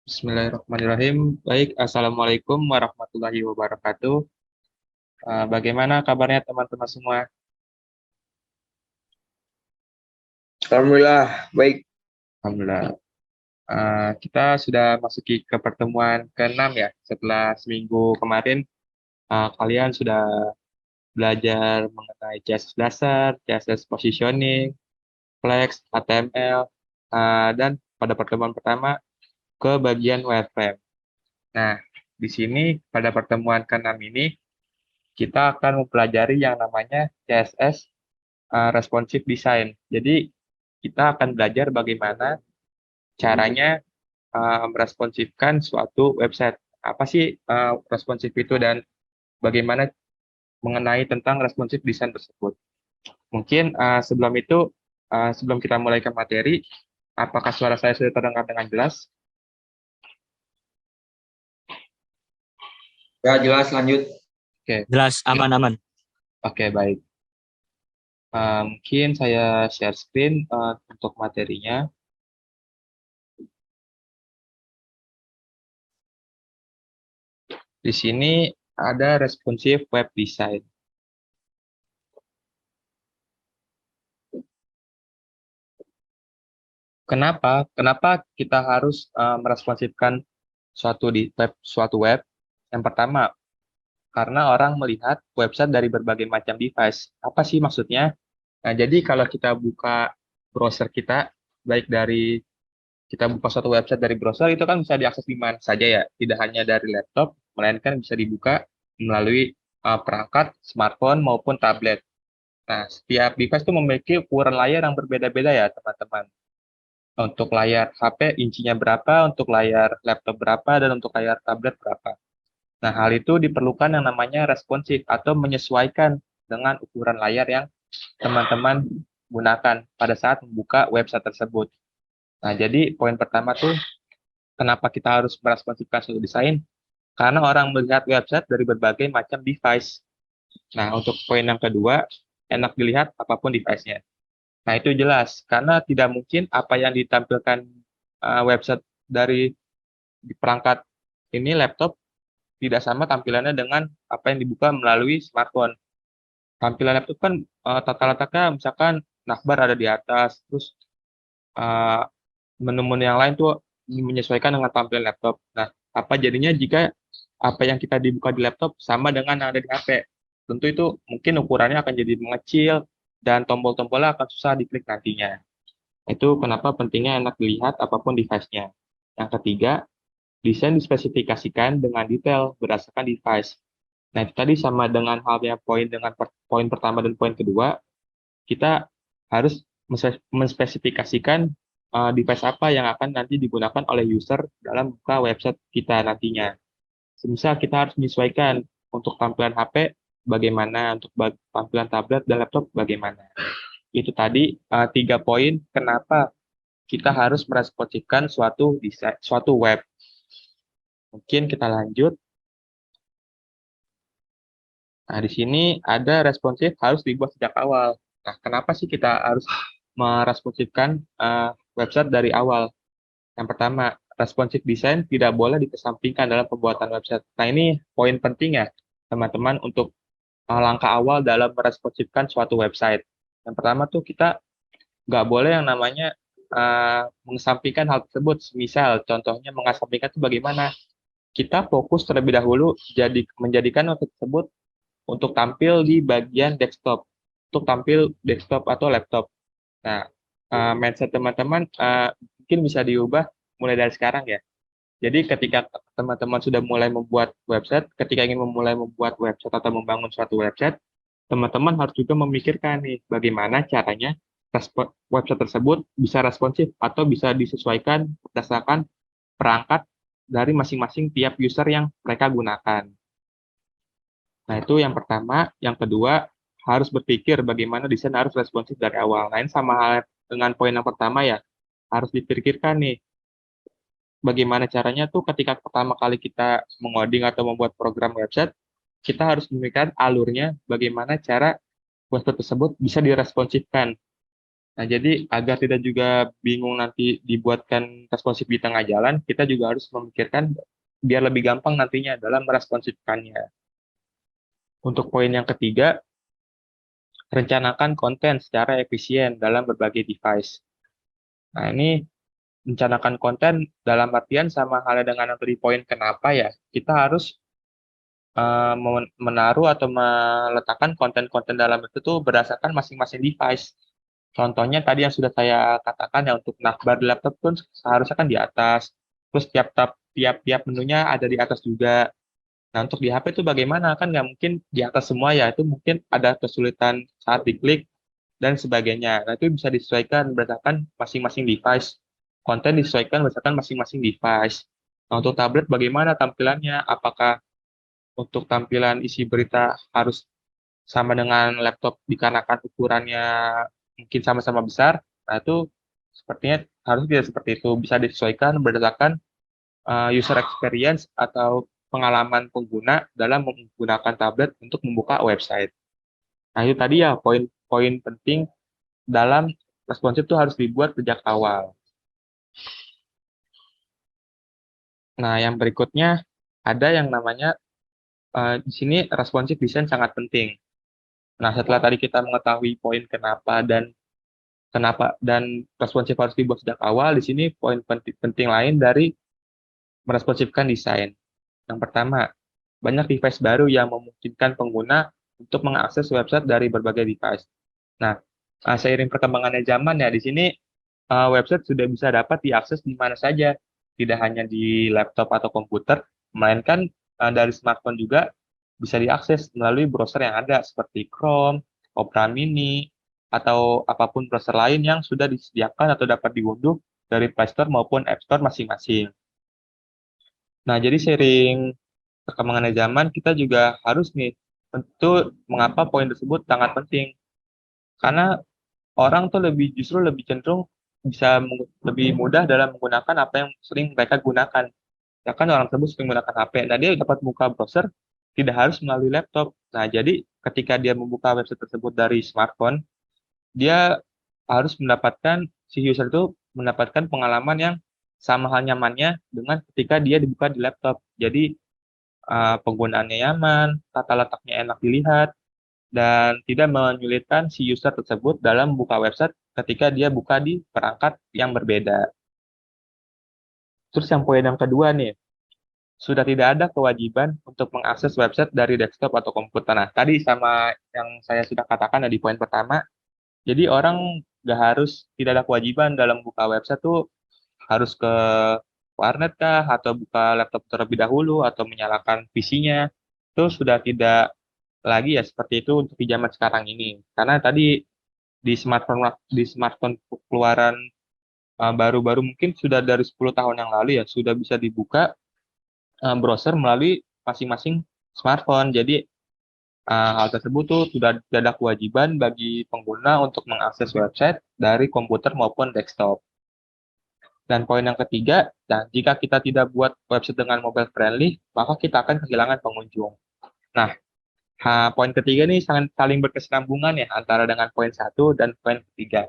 Bismillahirrahmanirrahim. Baik, Assalamualaikum warahmatullahi wabarakatuh. Bagaimana kabarnya teman-teman semua? Alhamdulillah, baik. Alhamdulillah. Kita sudah masuki ke pertemuan ke-6 ya. Setelah seminggu kemarin, kalian sudah belajar mengenai CSS dasar, CSS positioning, flex, HTML, dan pada pertemuan pertama ke bagian wireframe. Nah, di sini pada pertemuan ke-6 ini, kita akan mempelajari yang namanya CSS responsive design. Jadi kita akan belajar bagaimana caranya meresponsifkan suatu website. Apa sih responsive itu dan bagaimana mengenai tentang responsive design tersebut. Mungkin sebelum itu, sebelum kita mulai ke materi, apakah suara saya sudah terdengar dengan jelas? Ya, jelas, lanjut. Oke, Jelas, aman-aman. oke baik. Mungkin saya share screen untuk materinya. Di sini ada responsive web design. Kenapa? Kenapa kita harus meresponsifkan suatu web? Yang pertama, karena orang melihat website dari berbagai macam device. Apa sih maksudnya? Nah, jadi kalau kita buka browser kita, baik dari kita buka suatu website dari browser, itu kan bisa diakses di mana saja ya. Tidak hanya dari laptop, melainkan bisa dibuka melalui perangkat smartphone maupun tablet. Nah, setiap device itu memiliki ukuran layar yang berbeda-beda ya, teman-teman. Untuk layar HP incinya berapa, untuk layar laptop berapa, dan untuk layar tablet berapa. Nah, hal itu diperlukan yang namanya responsif atau menyesuaikan dengan ukuran layar yang teman-teman gunakan pada saat membuka website tersebut. Nah, jadi poin pertama tuh, kenapa kita harus meresponsifkan suatu desain? Karena orang melihat website dari berbagai macam device. Nah, untuk poin yang kedua, enak dilihat apapun device-nya. Nah, itu jelas, karena tidak mungkin apa yang ditampilkan website dari di perangkat ini laptop tidak sama tampilannya dengan apa yang dibuka melalui smartphone. Tampilan laptop kan tata letaknya misalkan navbar ada di atas, terus eh, menu-menu yang lain tuh menyesuaikan dengan tampilan laptop. Nah, apa jadinya jika apa yang kita dibuka di laptop sama dengan yang ada di HP? Tentu itu mungkin ukurannya akan jadi mengecil dan tombol-tombolnya akan susah diklik nantinya. Itu kenapa pentingnya enak dilihat apapun device-nya. Yang ketiga, desain dispesifikasikan dengan detail berdasarkan device. Nah, itu tadi sama dengan halnya poin pertama dan poin kedua, kita harus menspesifikasikan device apa yang akan nanti digunakan oleh user dalam buka website kita nantinya. Misal kita harus menyesuaikan untuk tampilan HP bagaimana, untuk tampilan tablet dan laptop bagaimana. Itu tadi 3 poin kenapa kita harus meresponsifkan suatu web. Mungkin kita lanjut. Nah, di sini ada responsif harus dibuat sejak awal. Nah, kenapa sih kita harus meresponsifkan website dari awal? Yang pertama, responsive design tidak boleh dikesampingkan dalam pembuatan website. Nah, ini poin penting ya, teman-teman, untuk langkah awal dalam meresponsifkan suatu website. Yang pertama tuh kita nggak boleh yang namanya mengesampingkan hal tersebut. Misal, contohnya mengesampingkan itu bagaimana? Kita fokus terlebih dahulu menjadikan website tersebut untuk tampil di bagian desktop, untuk tampil desktop atau laptop. Nah, mindset teman-teman mungkin bisa diubah mulai dari sekarang ya. Jadi ketika teman-teman sudah mulai membuat website, ketika ingin memulai membuat website atau membangun suatu website, teman-teman harus juga memikirkan nih bagaimana caranya website tersebut bisa responsif atau bisa disesuaikan berdasarkan perangkat dari masing-masing tiap user yang mereka gunakan. Nah, itu yang pertama. Yang kedua, harus berpikir bagaimana desain harus responsif dari awal. Nah, ini sama hal dengan poin yang pertama ya, harus dipikirkan nih, bagaimana caranya tuh ketika pertama kali kita mengoding atau membuat program website, kita harus memikirkan alurnya, bagaimana cara website tersebut bisa diresponsifkan. Nah, jadi agar tidak juga bingung nanti dibuatkan responsif di tengah jalan, kita juga harus memikirkan biar lebih gampang nantinya dalam meresponsifkannya. Untuk poin yang ketiga, rencanakan konten secara efisien dalam berbagai device. Nah, ini rencanakan konten dalam artian sama halnya dengan yang tadi poin kenapa ya, kita harus menaruh atau meletakkan konten-konten dalam itu tuh berdasarkan masing-masing device. Contohnya tadi yang sudah saya katakan ya untuk navbar di laptop pun seharusnya kan di atas. Terus tiap-tiap menunya ada di atas juga. Nah, untuk di HP itu bagaimana? Kan nggak mungkin di atas semua ya. Itu mungkin ada kesulitan saat diklik dan sebagainya. Nah, itu bisa disesuaikan berdasarkan masing-masing device. Konten disesuaikan berdasarkan masing-masing device. Nah, untuk tablet bagaimana tampilannya? Apakah untuk tampilan isi berita harus sama dengan laptop dikarenakan ukurannya mungkin sama-sama besar? Nah, itu sepertinya harus tidak seperti itu. Bisa disesuaikan berdasarkan user experience atau pengalaman pengguna dalam menggunakan tablet untuk membuka website. Nah, itu tadi ya poin-poin penting dalam responsif itu harus dibuat sejak awal. Nah, yang berikutnya ada yang namanya di sini responsif design sangat penting. Nah, setelah tadi kita mengetahui poin kenapa dan responsif harus dibuat sejak awal, di sini poin penting lain dari meresponsifkan desain. Yang pertama, banyak device baru yang memungkinkan pengguna untuk mengakses website dari berbagai device. Nah, seiring perkembangannya zaman ya, di sini website sudah bisa dapat diakses di mana saja, tidak hanya di laptop atau komputer, melainkan dari smartphone juga bisa diakses melalui browser yang ada seperti Chrome, Opera Mini, atau apapun browser lain yang sudah disediakan atau dapat diunduh dari Play Store maupun App Store masing-masing. Nah, jadi seiring perkembangan zaman, kita juga harus nih, tentu mengapa poin tersebut sangat penting. Karena orang tuh justru lebih cenderung bisa lebih mudah dalam menggunakan apa yang sering mereka gunakan. Ya kan orang tersebut sering menggunakan HP. Nah, dia dapat buka browser, tidak harus melalui laptop. Nah, jadi ketika dia membuka website tersebut dari smartphone, dia harus mendapatkan, si user itu mendapatkan pengalaman yang sama hal nyamannya dengan ketika dia dibuka di laptop. Jadi, penggunaannya nyaman, tata letaknya enak dilihat, dan tidak menyulitkan si user tersebut dalam membuka website ketika dia buka di perangkat yang berbeda. Terus yang poin yang kedua nih, sudah tidak ada kewajiban untuk mengakses website dari desktop atau komputer. Nah, tadi sama yang saya sudah katakan di poin pertama, jadi orang nggak harus, tidak ada kewajiban dalam buka website tuh harus ke warnet kah, atau buka laptop terlebih dahulu, atau menyalakan PC-nya. Itu sudah tidak lagi ya seperti itu untuk di zaman sekarang ini. Karena tadi di smartphone keluaran baru-baru mungkin sudah dari 10 tahun yang lalu ya sudah bisa dibuka browser melalui masing-masing smartphone. Jadi hal tersebut tuh sudah tidak ada kewajiban bagi pengguna untuk mengakses website dari komputer maupun desktop. Dan poin yang ketiga, nah, jika kita tidak buat website dengan mobile friendly, maka kita akan kehilangan pengunjung. Nah, poin ketiga ini saling berkesinambungan ya antara dengan poin satu dan poin ketiga.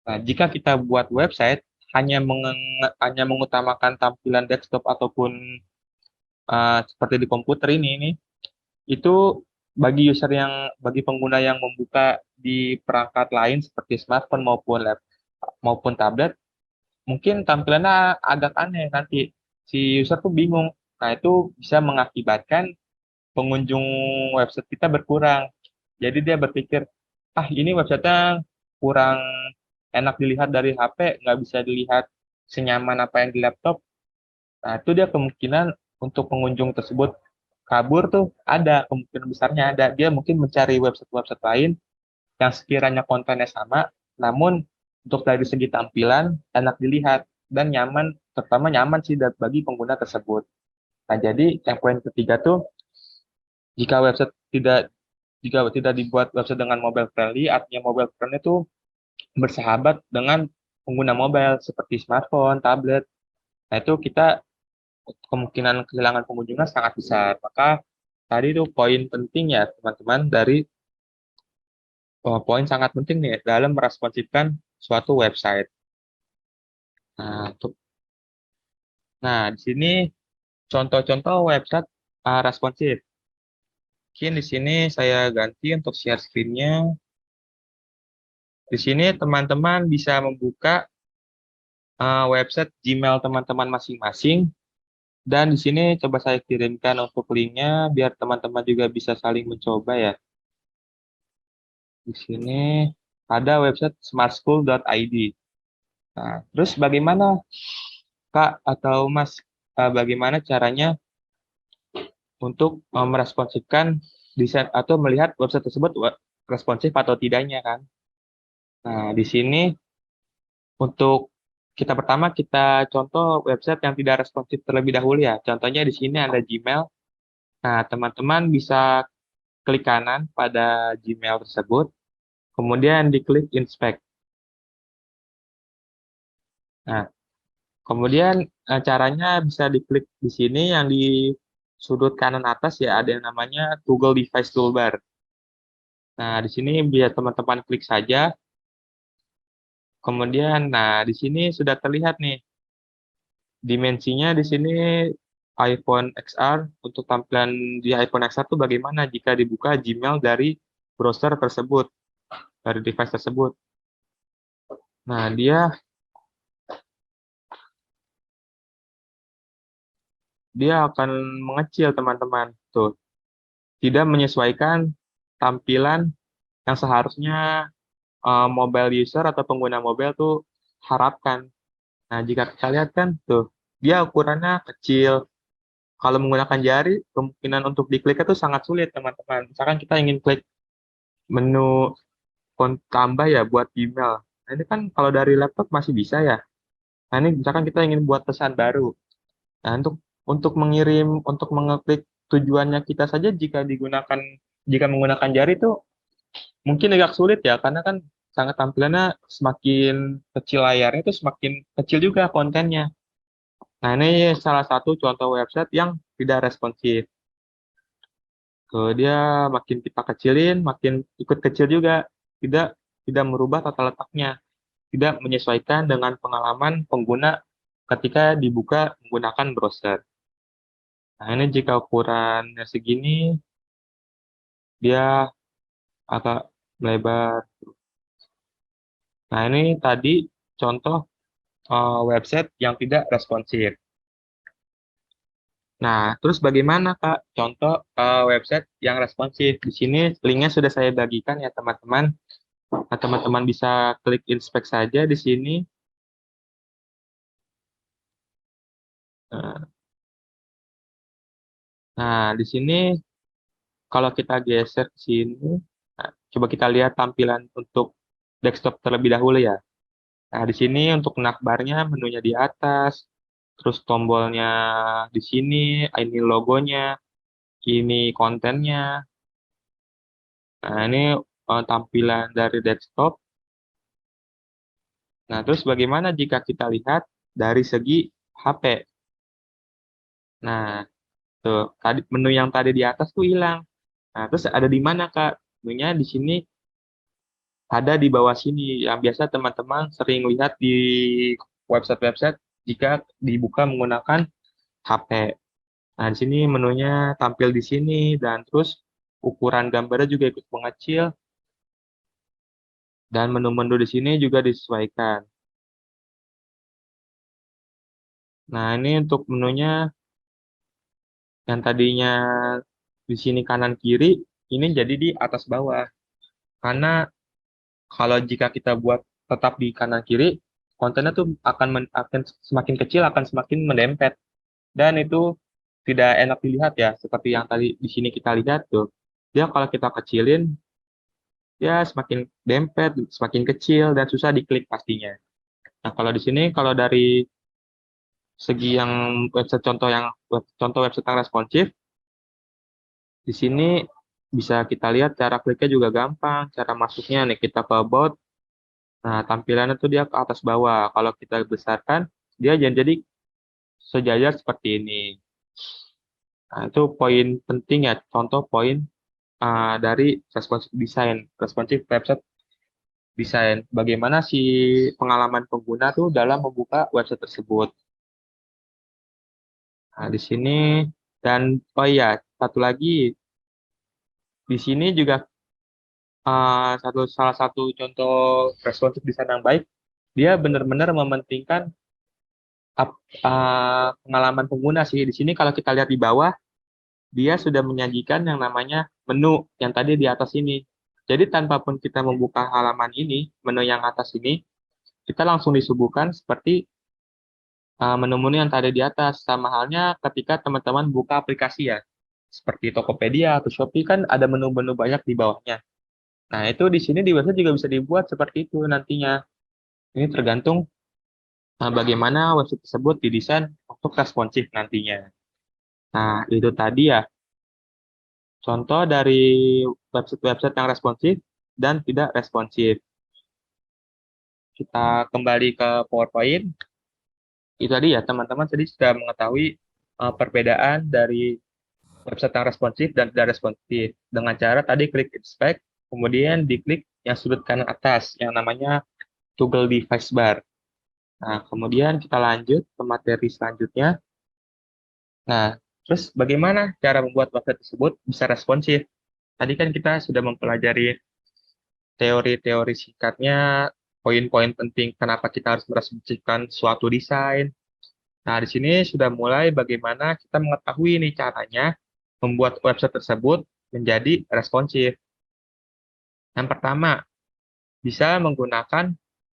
Nah, jika kita buat website hanya mengutamakan tampilan desktop ataupun seperti di komputer ini itu bagi pengguna yang membuka di perangkat lain seperti smartphone maupun tablet, mungkin tampilannya agak aneh nanti. Si user tuh bingung. Nah, itu bisa mengakibatkan pengunjung website kita berkurang. Jadi dia berpikir, ini websitenya kurang enak dilihat dari HP, nggak bisa dilihat senyaman apa yang di laptop. Nah, itu dia kemungkinan untuk pengunjung tersebut kabur tuh ada, kemungkinan besarnya ada. Dia mungkin mencari website-website lain yang sekiranya kontennya sama, namun untuk dari segi tampilan enak dilihat dan nyaman, terutama nyaman sih bagi pengguna tersebut. Nah, jadi yang poin ketiga tuh jika website tidak dibuat website dengan mobile friendly, artinya mobile friendly itu bersahabat dengan pengguna mobile seperti smartphone, tablet. Nah, itu kita kemungkinan kehilangan pengunjungnya sangat besar. Maka tadi itu poin penting ya teman-teman dari poin sangat penting nih dalam meresponsifkan suatu website. Nah, di sini contoh-contoh website responsif. Mungkin di sini saya ganti untuk share screen-nya. Di sini teman-teman bisa membuka website Gmail teman-teman masing-masing. Dan di sini coba saya kirimkan untuk linknya biar teman-teman juga bisa saling mencoba ya. Di sini ada website smartschool.id. Nah, terus bagaimana Kak atau Mas, bagaimana caranya untuk meresponsifkan desain atau melihat website tersebut responsif atau tidaknya kan? Nah, di sini untuk kita pertama kita contoh website yang tidak responsif terlebih dahulu ya. Contohnya di sini ada Gmail. Nah, teman-teman bisa klik kanan pada Gmail tersebut, kemudian diklik inspect. Nah, kemudian caranya bisa diklik di sini yang di sudut kanan atas ya ada yang namanya Google Device Toolbar. Nah, di sini biar teman-teman klik saja. Kemudian, nah di sini sudah terlihat nih dimensinya di sini iPhone XR. Untuk tampilan di iPhone XR itu bagaimana jika dibuka Gmail dari browser tersebut, dari device tersebut. Nah, dia akan mengecil teman-teman. Tuh, tidak menyesuaikan tampilan yang seharusnya mobile user atau pengguna mobile tuh harapkan. Nah, jika kita lihat kan tuh, dia ukurannya kecil. Kalau menggunakan jari, kemungkinan untuk diklik itu sangat sulit, teman-teman. Misalkan kita ingin klik menu tambah ya buat email. Nah, ini kan kalau dari laptop masih bisa ya. Nah, ini misalkan kita ingin buat pesan baru. Nah, untuk mengeklik tujuannya kita saja jika menggunakan jari itu mungkin agak sulit ya, karena kan sangat tampilannya semakin kecil layarnya itu semakin kecil juga kontennya. Nah, ini salah satu contoh website yang tidak responsif. Dia makin kita kecilin, makin ikut kecil juga. Tidak tidak merubah tata letaknya, tidak menyesuaikan dengan pengalaman pengguna ketika dibuka menggunakan browser. Nah, ini jika ukurannya segini, dia agak lebar. Nah, ini tadi contoh website yang tidak responsif. Nah, terus bagaimana Kak contoh website yang responsif? Di sini linknya sudah saya bagikan ya teman-teman. Nah, teman-teman bisa klik inspect saja di sini. Nah, di sini kalau kita geser ke sini, nah, coba kita lihat tampilan untuk desktop terlebih dahulu ya. Nah, di sini untuk navbarnya menunya di atas, terus tombolnya di sini, ini logonya, ini kontennya. Nah, ini tampilan dari desktop. Nah, terus bagaimana jika kita lihat dari segi HP? Nah, tuh, tadi menu yang tadi di atas tuh hilang. Nah, terus ada di mana, Kak? Menunya di sini ada di bawah sini yang biasa teman-teman sering lihat di website-website jika dibuka menggunakan HP. Nah, di sini menunya tampil di sini dan terus ukuran gambarnya juga ikut mengecil dan menu-menu di sini juga disesuaikan. Nah, ini untuk menunya yang tadinya di sini kanan kiri, ini jadi di atas bawah. Karena kalau jika kita buat tetap di kanan kiri, kontennya tuh akan semakin kecil, akan semakin mendempet. Dan itu tidak enak dilihat ya, seperti yang tadi di sini kita lihat tuh. Dia kalau kita kecilin, ya semakin dempet, semakin kecil, dan susah diklik pastinya. Nah, kalau di sini, kalau dari segi yang contoh website yang responsif, di sini bisa kita lihat cara kliknya juga gampang, cara masuknya nih kita ke about. Nah, tampilannya tuh dia ke atas bawah. Kalau kita besarkan, dia jadi sejajar seperti ini. Nah, itu poin penting ya, contoh poin dari responsive design, responsive website desain. Bagaimana si pengalaman pengguna tuh dalam membuka website tersebut. Nah, di sini dan oh iya, satu lagi di sini juga salah satu contoh responsif desain yang baik, dia benar-benar mementingkan pengalaman pengguna sih. Di sini kalau kita lihat di bawah, dia sudah menyajikan yang namanya menu yang tadi di atas ini. Jadi tanpa pun kita membuka halaman ini, menu yang atas ini, kita langsung disuguhkan seperti menu-menu yang tadi di atas. Sama halnya ketika teman-teman buka aplikasi ya, seperti Tokopedia atau Shopee kan ada menu-menu banyak di bawahnya. Nah, itu di sini di website juga bisa dibuat seperti itu nantinya. Ini tergantung bagaimana website tersebut didesain untuk responsif nantinya. Nah, itu tadi ya contoh dari website-website yang responsif dan tidak responsif. Kita kembali ke PowerPoint. Itu tadi ya, teman-teman tadi sudah mengetahui perbedaan dari website yang responsif dan tidak responsif. Dengan cara tadi klik inspect, kemudian diklik yang sudut kanan atas, yang namanya toggle device bar. Nah, kemudian kita lanjut ke materi selanjutnya. Nah, terus bagaimana cara membuat website tersebut bisa responsif? Tadi kan kita sudah mempelajari teori-teori singkatnya, poin-poin penting kenapa kita harus meresponsifkan suatu desain. Nah, di sini sudah mulai bagaimana kita mengetahui nih caranya membuat website tersebut menjadi responsif. Yang pertama, bisa menggunakan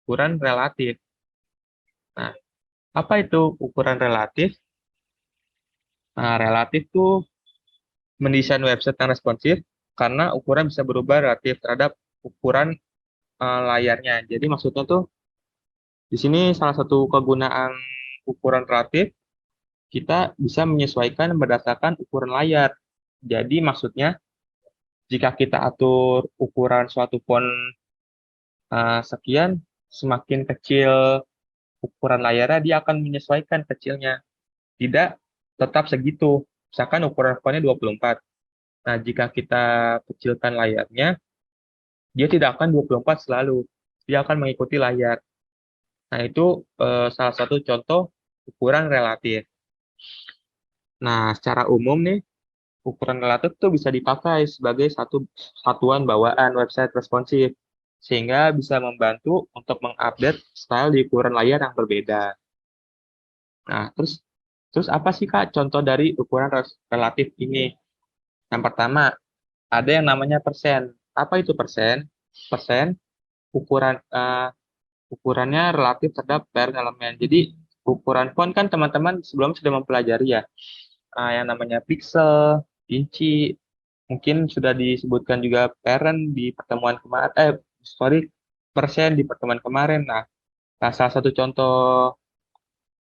ukuran relatif. Nah, apa itu ukuran relatif? Nah, relatif tuh mendesain website yang responsif karena ukuran bisa berubah relatif terhadap ukuran layarnya. Jadi maksudnya tuh di sini salah satu kegunaan ukuran relatif, kita bisa menyesuaikan berdasarkan ukuran layar. Jadi maksudnya jika kita atur ukuran suatu font sekian, semakin kecil ukuran layarnya dia akan menyesuaikan kecilnya. Tidak tetap segitu. Misalkan ukuran fontnya 24. Nah, jika kita kecilkan layarnya, dia tidak akan 24 selalu. Dia akan mengikuti layar. Nah, itu salah satu contoh ukuran relatif. Nah, secara umum nih, ukuran relatif itu bisa dipakai sebagai satu satuan bawaan website responsif, sehingga bisa membantu untuk mengupdate style di ukuran layar yang berbeda. Nah, terus apa sih Kak contoh dari ukuran relatif ini? Yang pertama, ada yang namanya persen. Apa itu persen? Persen ukurannya relatif terhadap parent elemen. Jadi ukuran font kan teman-teman sebelum sudah mempelajari ya, yang namanya pixel, inci, mungkin sudah disebutkan juga parent di pertemuan kemarin, persen di pertemuan kemarin. Nah, salah satu contoh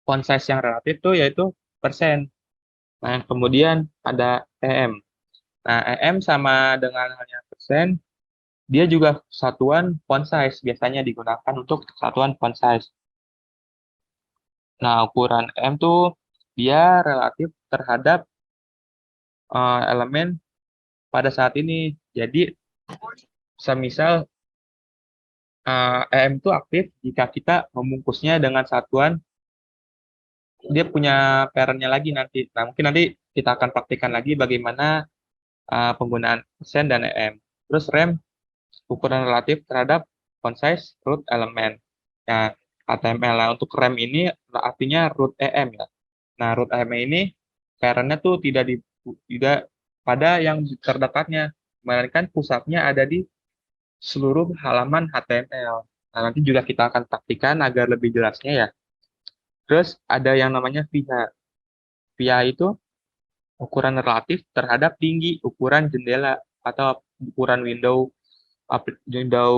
font size yang relatif tuh yaitu persen. Nah, kemudian ada EM. Nah, EM sama dengan halnya persen, dia juga satuan font size, biasanya digunakan untuk satuan font size. Nah, ukuran EM tuh dia relatif terhadap elemen pada saat ini. Jadi, semisal EM itu aktif jika kita membungkusnya dengan satuan, dia punya parent-nya lagi nanti. Nah, mungkin nanti kita akan praktikkan lagi bagaimana penggunaan persen dan EM. Terus rem, ukuran relatif terhadap font size root element. Nah, HTML. Nah, untuk rem ini artinya root EM ya. Nah, root EM ini parent-nya tuh tidak pada yang terdekatnya, melainkan pusatnya ada di seluruh halaman HTML. Nah, nanti juga kita akan praktikkan agar lebih jelasnya ya. Terus ada yang namanya VIA. VIA itu ukuran relatif terhadap tinggi ukuran jendela atau ukuran window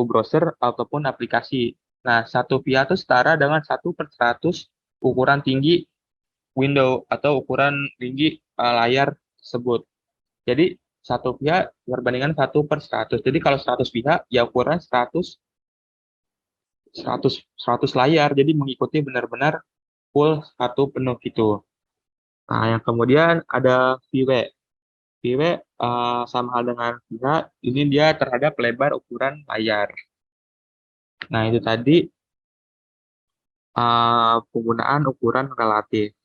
browser ataupun aplikasi. Nah, satu VIA itu setara dengan 1/100 ukuran tinggi window atau ukuran tinggi layar tersebut. Jadi, satu VIA berbandingan 1/100. Jadi, kalau 100 VIA, ya ukuran 100 layar. Jadi, mengikuti benar-benar full satu penuh gitu. Nah, yang kemudian ada VW. VW sama hal dengan VIA, ini dia terhadap lebar ukuran layar. Nah, itu tadi penggunaan ukuran relatif.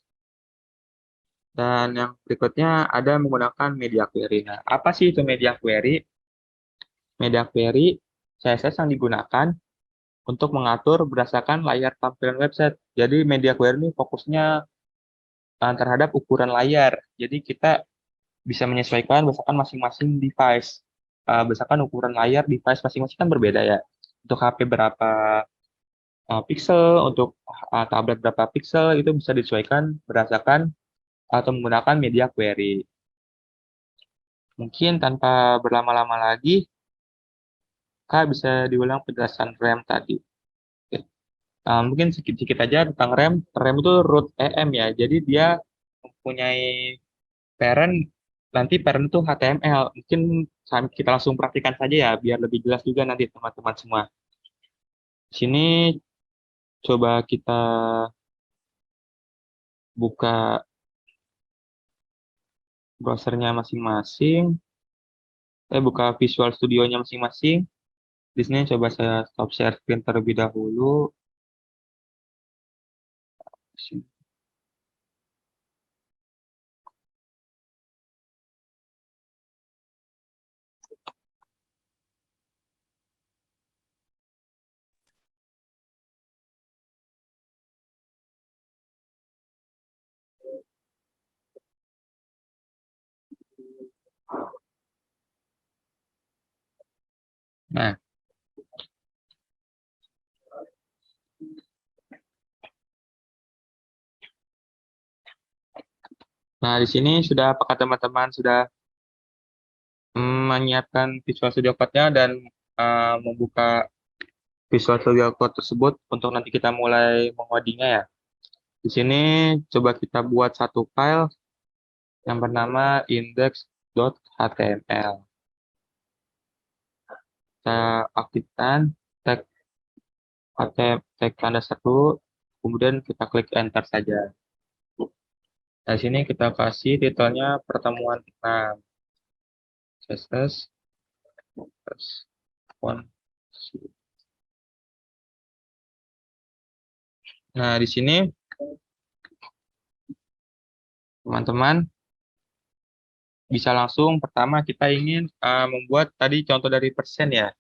Dan yang berikutnya ada menggunakan media query. Nah, apa sih itu media query? Media query CSS yang digunakan untuk mengatur berdasarkan layar tampilan website. Jadi media query ini fokusnya terhadap ukuran layar. Jadi kita bisa menyesuaikan berdasarkan masing-masing device. Berdasarkan ukuran layar device masing-masing kan berbeda ya. Untuk HP berapa pixel, untuk tablet berapa pixel, itu bisa disesuaikan berdasarkan atau menggunakan media query. Mungkin tanpa berlama-lama lagi, Kak bisa diulang penjelasan RAM tadi. Oke. Mungkin sedikit-sedikit aja tentang RAM. RAM itu root EM ya, jadi dia mempunyai parent, nanti parent itu HTML. Mungkin kita langsung praktikan saja ya, biar lebih jelas juga nanti teman-teman semua. Di sini coba kita buka browsernya masing-masing. Buka Visual Studio-nya masing-masing. Di sini coba saya stop share screen terlebih dahulu. Nah, di sini sudah apakah teman-teman sudah menyiapkan Visual Studio Code-nya dan membuka Visual Studio Code tersebut untuk nanti kita mulai mengodingnya ya. Di sini coba kita buat satu file yang bernama index.html. Kita aktifkan tag tag tanda seru, kemudian kita klik enter saja. Nah, di sini kita kasih titelnya pertemuan 6. CSS respon. Nah, di sini teman-teman bisa langsung pertama kita ingin membuat tadi contoh dari persen ya.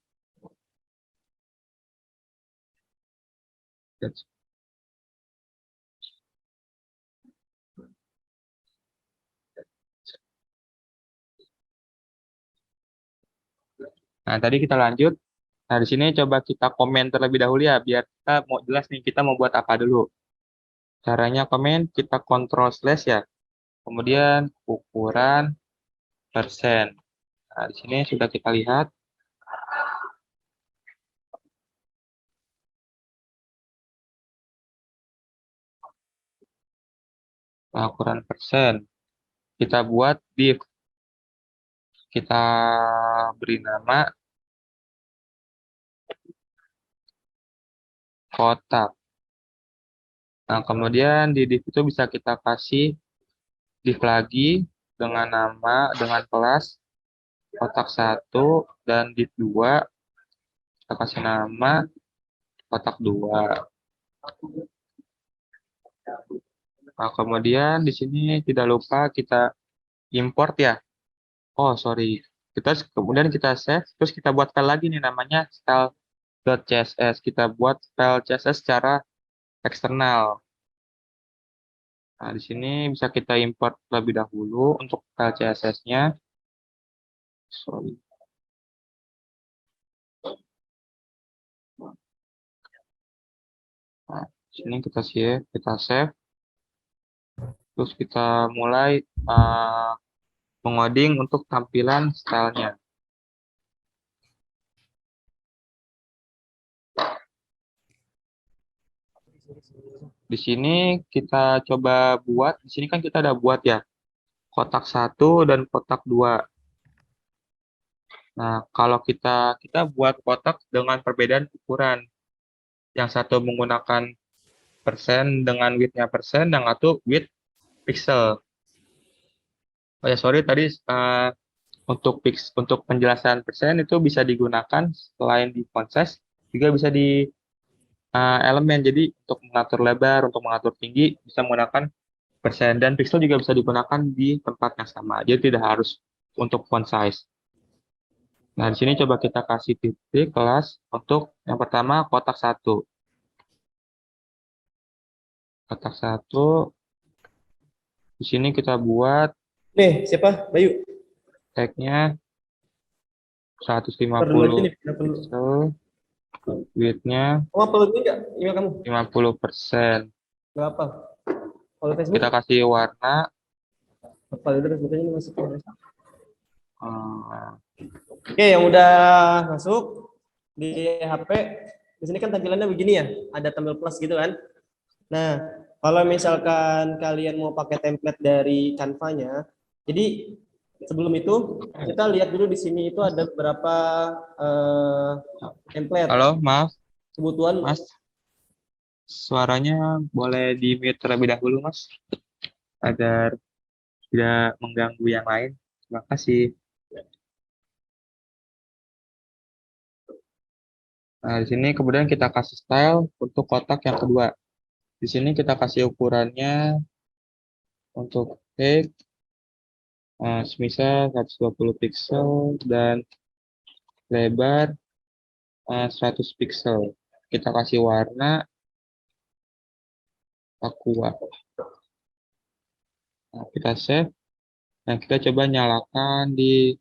Nah, tadi kita lanjut. Nah, di sini coba kita komen terlebih dahulu ya, biar kita mau jelas nih kita mau buat apa dulu. Caranya komen, kita kontrol slash ya. Kemudian ukuran persen. Nah, di sini sudah kita lihat. Nah, ukuran persen. Kita buat div. Kita beri nama kotak. Nah, kemudian di div itu bisa kita kasih div lagi dengan nama, dengan kelas kotak 1 dan div 2. Kita kasih nama kotak 2. Nah, kemudian di sini tidak lupa kita import ya. Oh, sorry. Kemudian kita save, terus kita buat file lagi nih namanya style.css. Kita buat file CSS secara eksternal. Nah, di sini bisa kita import terlebih dahulu untuk file CSS-nya. Sorry. Nah, di sini kita save, terus kita mulai mengoding untuk tampilan stylenya. Di sini kita coba buat, di sini kan kita udah buat ya, kotak 1 dan kotak 2. Nah, kalau kita buat kotak dengan perbedaan ukuran. Yang satu menggunakan persen dengan width-nya persen, yang satu width pixel. Oh ya, sorry tadi untuk penjelasan persen itu bisa digunakan selain di font size, juga bisa di elemen. Jadi untuk mengatur lebar, untuk mengatur tinggi bisa menggunakan persen, dan pixel juga bisa digunakan di tempat yang sama. Jadi tidak harus untuk font size. Nah, di sini coba kita kasih titik kelas untuk yang pertama kotak satu. Kotak satu, di sini kita buat Nih, siapa? Bayu. tag-nya Ntar dulu aja 150 nih, nggak perlu. pixel, width-nya Kamu upload ini nggak? Email kamu? 50%. Berapa? Kalau Facebook, Kita kasih warna apa itu Facebooknya ini masuk. eh, Oke, yang udah masuk di HP, di sini kan tampilannya begini ya, ada tombol plus gitu kan. Nah, kalau misalkan kalian mau pakai template dari Canva-nya, jadi sebelum itu kita lihat dulu di sini itu ada beberapa template halo, maaf, kebutuhan. Mas. Suaranya boleh di mute terlebih dahulu, Mas, agar tidak mengganggu yang lain. Terima kasih. Nah, di sini kemudian kita kasih style untuk kotak yang kedua. Di sini kita kasih ukurannya untuk text, semisal 120 pixel dan lebar 100 pixel. Kita kasih warna aqua. Nah, kita save. Nah, kita coba nyalakan di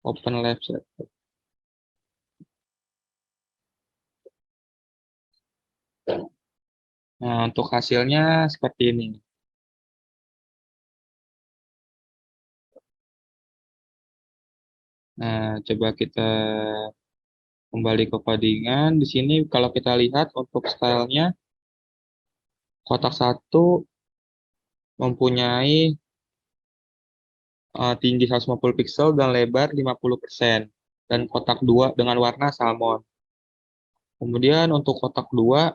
Open Lab. Nah, untuk hasilnya seperti ini. Nah, coba kita kembali ke codingan. Di sini kalau kita lihat untuk stylenya, kotak satu mempunyai tinggi 150 pixel dan lebar 50%. Dan kotak dua dengan warna salmon. Kemudian untuk kotak dua,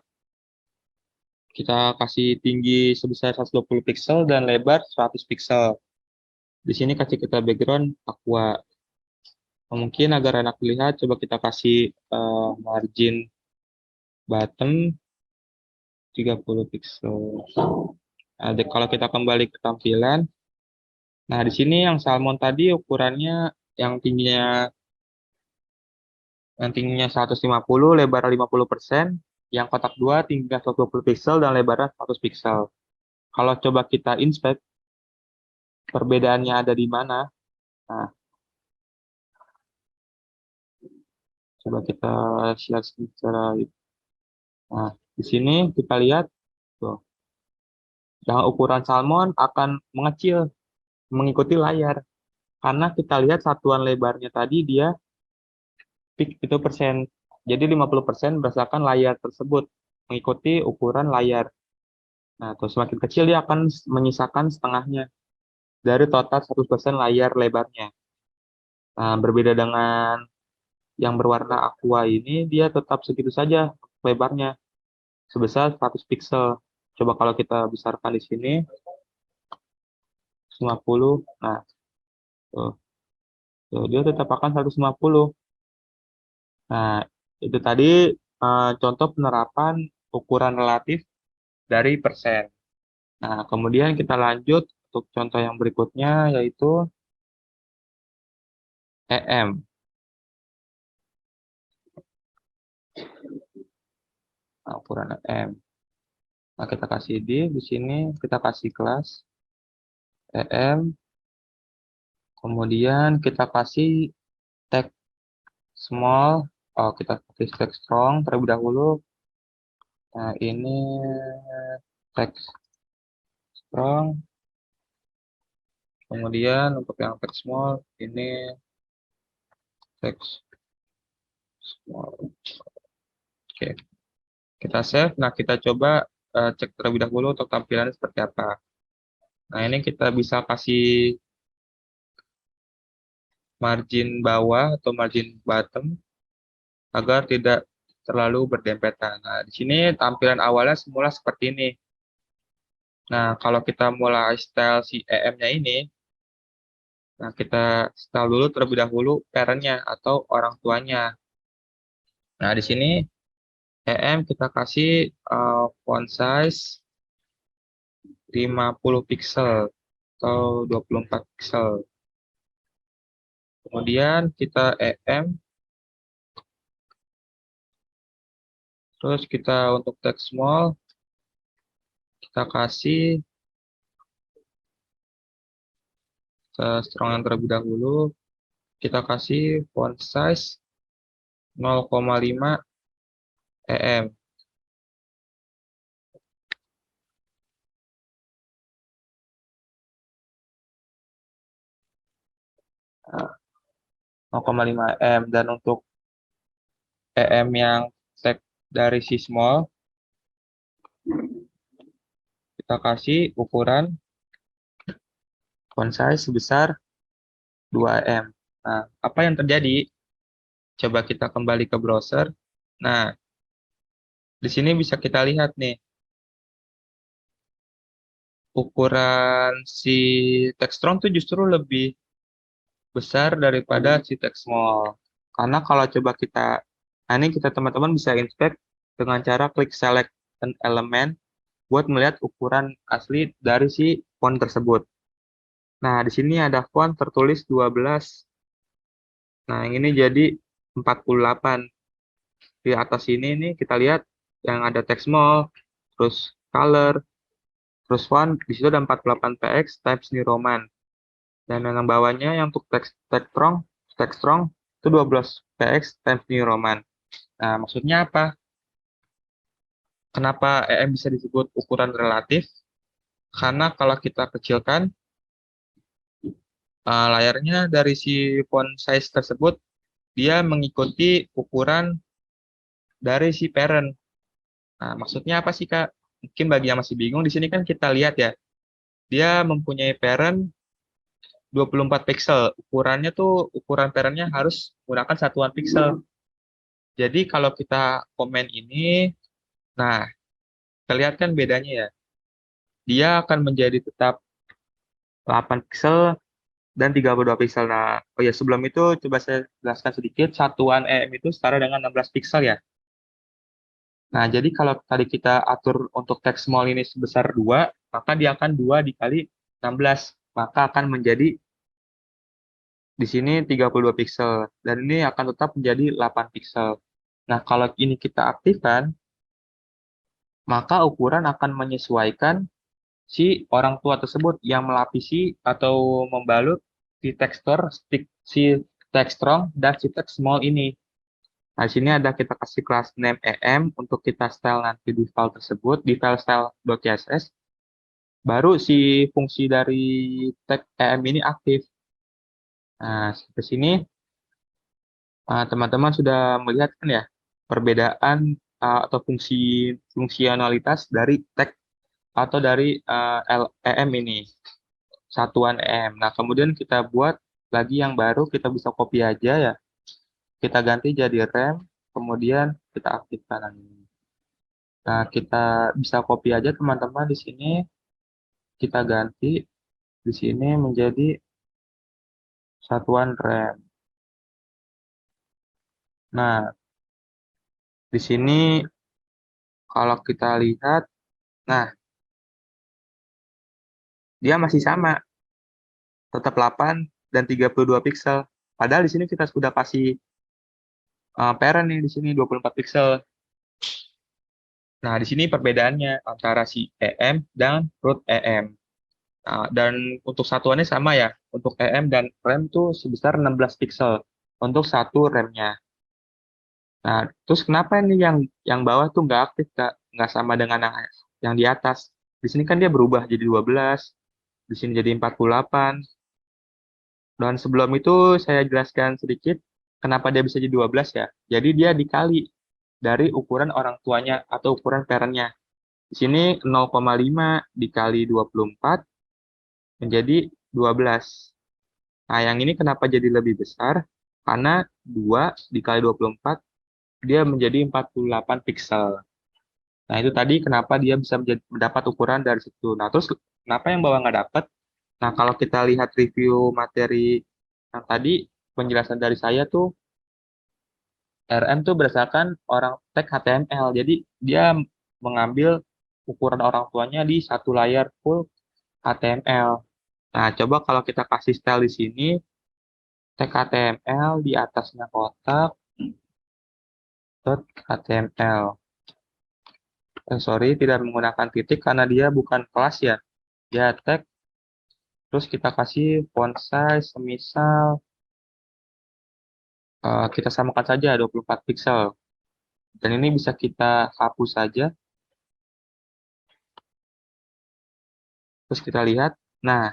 kita kasih tinggi sebesar 120 pixel dan lebar 100 pixel. Di sini kasih kita background aqua. Mungkin agar enak dilihat, coba kita kasih margin bottom 30 pixel. Nah, kalau kita kembali ke tampilan, nah di sini yang salmon tadi ukurannya yang tingginya 150, lebar 50%, yang kotak 2 tingginya 120 pixel dan lebarnya 100 pixel. Kalau coba kita inspect, perbedaannya ada di mana? Nah, coba kita lihat secara. Nah, di sini kita lihat tuh, yang ukuran salmon akan mengecil mengikuti layar. Karena kita lihat satuan lebarnya tadi dia peak itu persen. Jadi 50% berdasarkan layar tersebut mengikuti ukuran layar. Nah, terus semakin kecil dia akan menyisakan setengahnya dari total 100% layar lebarnya. Nah, berbeda dengan yang berwarna aqua ini, dia tetap segitu saja lebarnya, sebesar 100 pixel. Coba kalau kita besarkan di sini, 150. Nah, tuh, dia tetap akan 150. Nah, itu tadi contoh penerapan ukuran relatif dari persen. Nah, kemudian kita lanjut untuk contoh yang berikutnya, yaitu EM. Nah, ukuran EM. Nah, kita kasih di sini kita kasih kelas EM, kemudian kita kasih tag small, kita kasih tag strong terlebih dahulu. Nah, ini tag strong, kemudian untuk yang tag small, ini tag small. Oke, kita save. Nah, kita coba cek terlebih dahulu untuk tampilannya seperti apa. Nah, ini kita bisa kasih margin bawah atau margin bottom agar tidak terlalu berdempetan. Nah, di sini tampilan awalnya semula seperti ini. Nah, kalau kita mulai style si EM-nya ini, nah kita style dulu terlebih dahulu parent-nya atau orang tuanya. Nah, di sini kita kasih font size 50 pixel atau 24 pixel. Kemudian kita terus kita untuk text small, kita kasih strong yang terlebih dahulu, kita kasih font size 0,5 em. Nah, 0,5 em, dan untuk em yang tag dari si small, kita kasih ukuran font size sebesar 2 em. Nah, apa yang terjadi? Coba kita kembali ke browser. Nah, di sini bisa kita lihat nih, ukuran si Textron tuh justru lebih besar daripada si text small. Karena kalau coba kita, nah ini kita teman-teman bisa inspect dengan cara klik select an element buat melihat ukuran asli dari si font tersebut. Nah, di sini ada font tertulis 12. Nah, yang ini jadi 48. Di atas ini nih kita lihat yang ada text small, terus color, terus font, di situ ada 48px Times New Roman. Dan yang bawahnya yang untuk text strong itu 12px Times New Roman. Nah, maksudnya apa? Kenapa EM bisa disebut ukuran relatif? Karena kalau kita kecilkan layarnya dari si font size tersebut, dia mengikuti ukuran dari si parent. Nah, maksudnya apa sih, Kak? Mungkin bagi yang masih bingung, di sini kan kita lihat ya, dia mempunyai parent 24 pixel. Ukurannya tuh, ukuran parentnya harus menggunakan satuan pixel. Jadi kalau kita komen ini, nah, kita lihat kan bedanya ya. Dia akan menjadi tetap 8 pixel dan 32 pixel. Nah, oh ya, sebelum itu coba saya jelaskan sedikit, satuan EM itu setara dengan 16 pixel ya. Nah, jadi kalau tadi kita atur untuk text small ini sebesar 2, maka dia akan 2 dikali 16. Maka akan menjadi di sini 32 pixel. Dan ini akan tetap menjadi 8 pixel. Nah, kalau ini kita aktifkan, maka ukuran akan menyesuaikan si orang tua tersebut yang melapisi atau membalut si tekstur si text strong dan si text small ini. Nah, di sini ada kita kasih kelas name em untuk kita style nanti di file tersebut, di file style.css. Baru si fungsi dari tag em ini aktif. Nah, ke sini teman-teman sudah melihat kan ya perbedaan atau fungsionalitas dari tag atau dari em ini, satuan em. Nah, kemudian kita buat lagi yang baru, kita bisa copy aja ya. Kita ganti jadi rem, kemudian kita aktifkan lagi. Nah, kita bisa copy aja teman-teman di sini, kita ganti di sini menjadi satuan rem. Nah, di sini kalau kita lihat, nah, dia masih sama, tetap 8 dan 32 pixel. Padahal di sini kita sudah kasih parent nih di sini 24 pixel. Nah, di sini perbedaannya antara si EM dan root EM. Nah, dan untuk satuannya sama ya. Untuk EM dan RAM tuh sebesar 16 pixel untuk satu RAM-nya. Nah, terus kenapa ini yang bawah tuh nggak aktif, Kak? Nggak sama dengan yang di atas. Di sini kan dia berubah jadi 12, di sini jadi 48. Dan sebelum itu saya jelaskan sedikit kenapa dia bisa jadi 12 ya. Jadi dia dikali dari ukuran orang tuanya atau ukuran parent-nya. Di sini 0,5 dikali 24 menjadi 12. Nah, yang ini kenapa jadi lebih besar? Karena 2 dikali 24, dia menjadi 48 pixel. Nah, itu tadi kenapa dia bisa mendapat ukuran dari situ. Nah, terus kenapa yang bawah nggak dapat? Nah, kalau kita lihat review materi yang tadi, penjelasan dari saya tuh, RM tuh berdasarkan orang tag HTML. Jadi dia mengambil ukuran orang tuanya di satu layar full HTML. Nah, coba kalau kita kasih style di sini, tag HTML di atasnya kotak, .html. Sorry, tidak menggunakan titik karena dia bukan kelas ya. Dia tag, terus kita kasih font size, semisal, kita samakan saja 24 pixel. Dan ini bisa kita hapus saja. Terus kita lihat, nah,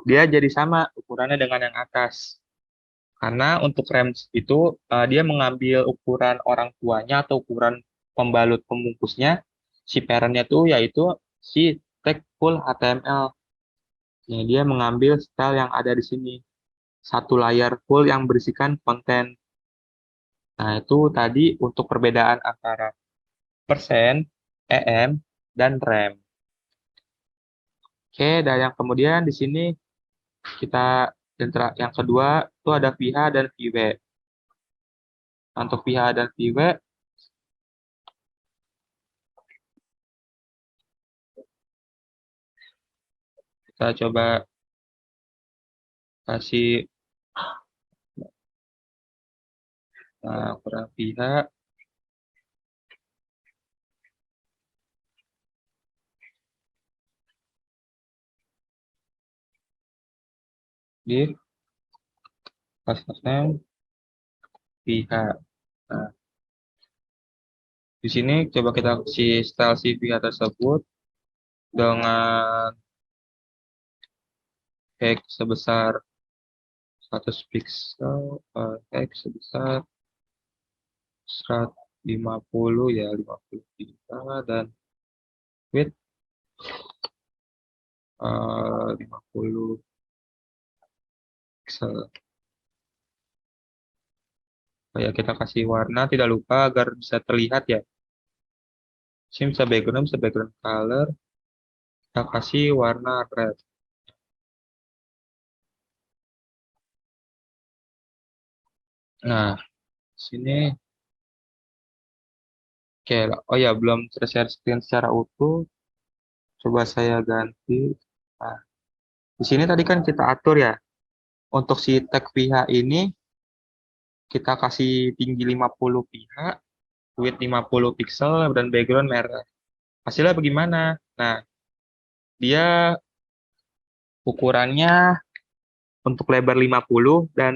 dia jadi sama ukurannya dengan yang atas. Karena untuk rem itu, dia mengambil ukuran orang tuanya atau ukuran pembalut pembungkusnya, si parent-nya tuh yaitu si tag full HTML. Nah, dia mengambil style yang ada di sini. Satu layar full yang berisikan konten. Nah, itu tadi untuk perbedaan antara persen, EM, dan rem. Oke, dan yang kemudian di sini kita yang kedua itu ada VH dan VW. Untuk VH dan VW, kita coba kasih kurang VH. Di kasih VH. Nah, di sini coba kita kasih style si VH tersebut dengan height sebesar 100 pixel, height sebesar 150 ya, 50 pixel, dan width 50 pixel. Ya, kita kasih warna, tidak lupa agar bisa terlihat ya. Sini bisa background color. Kita kasih warna red. Nah, sini. Oke, oh ya, belum tershare screen secara utuh. Coba saya ganti. Nah, di sini tadi kan kita atur ya. Untuk si tag pihak ini, kita kasih tinggi 50 pihak, width 50 pixel, dan background merah. Hasilnya bagaimana? Nah, dia ukurannya untuk lebar 50 dan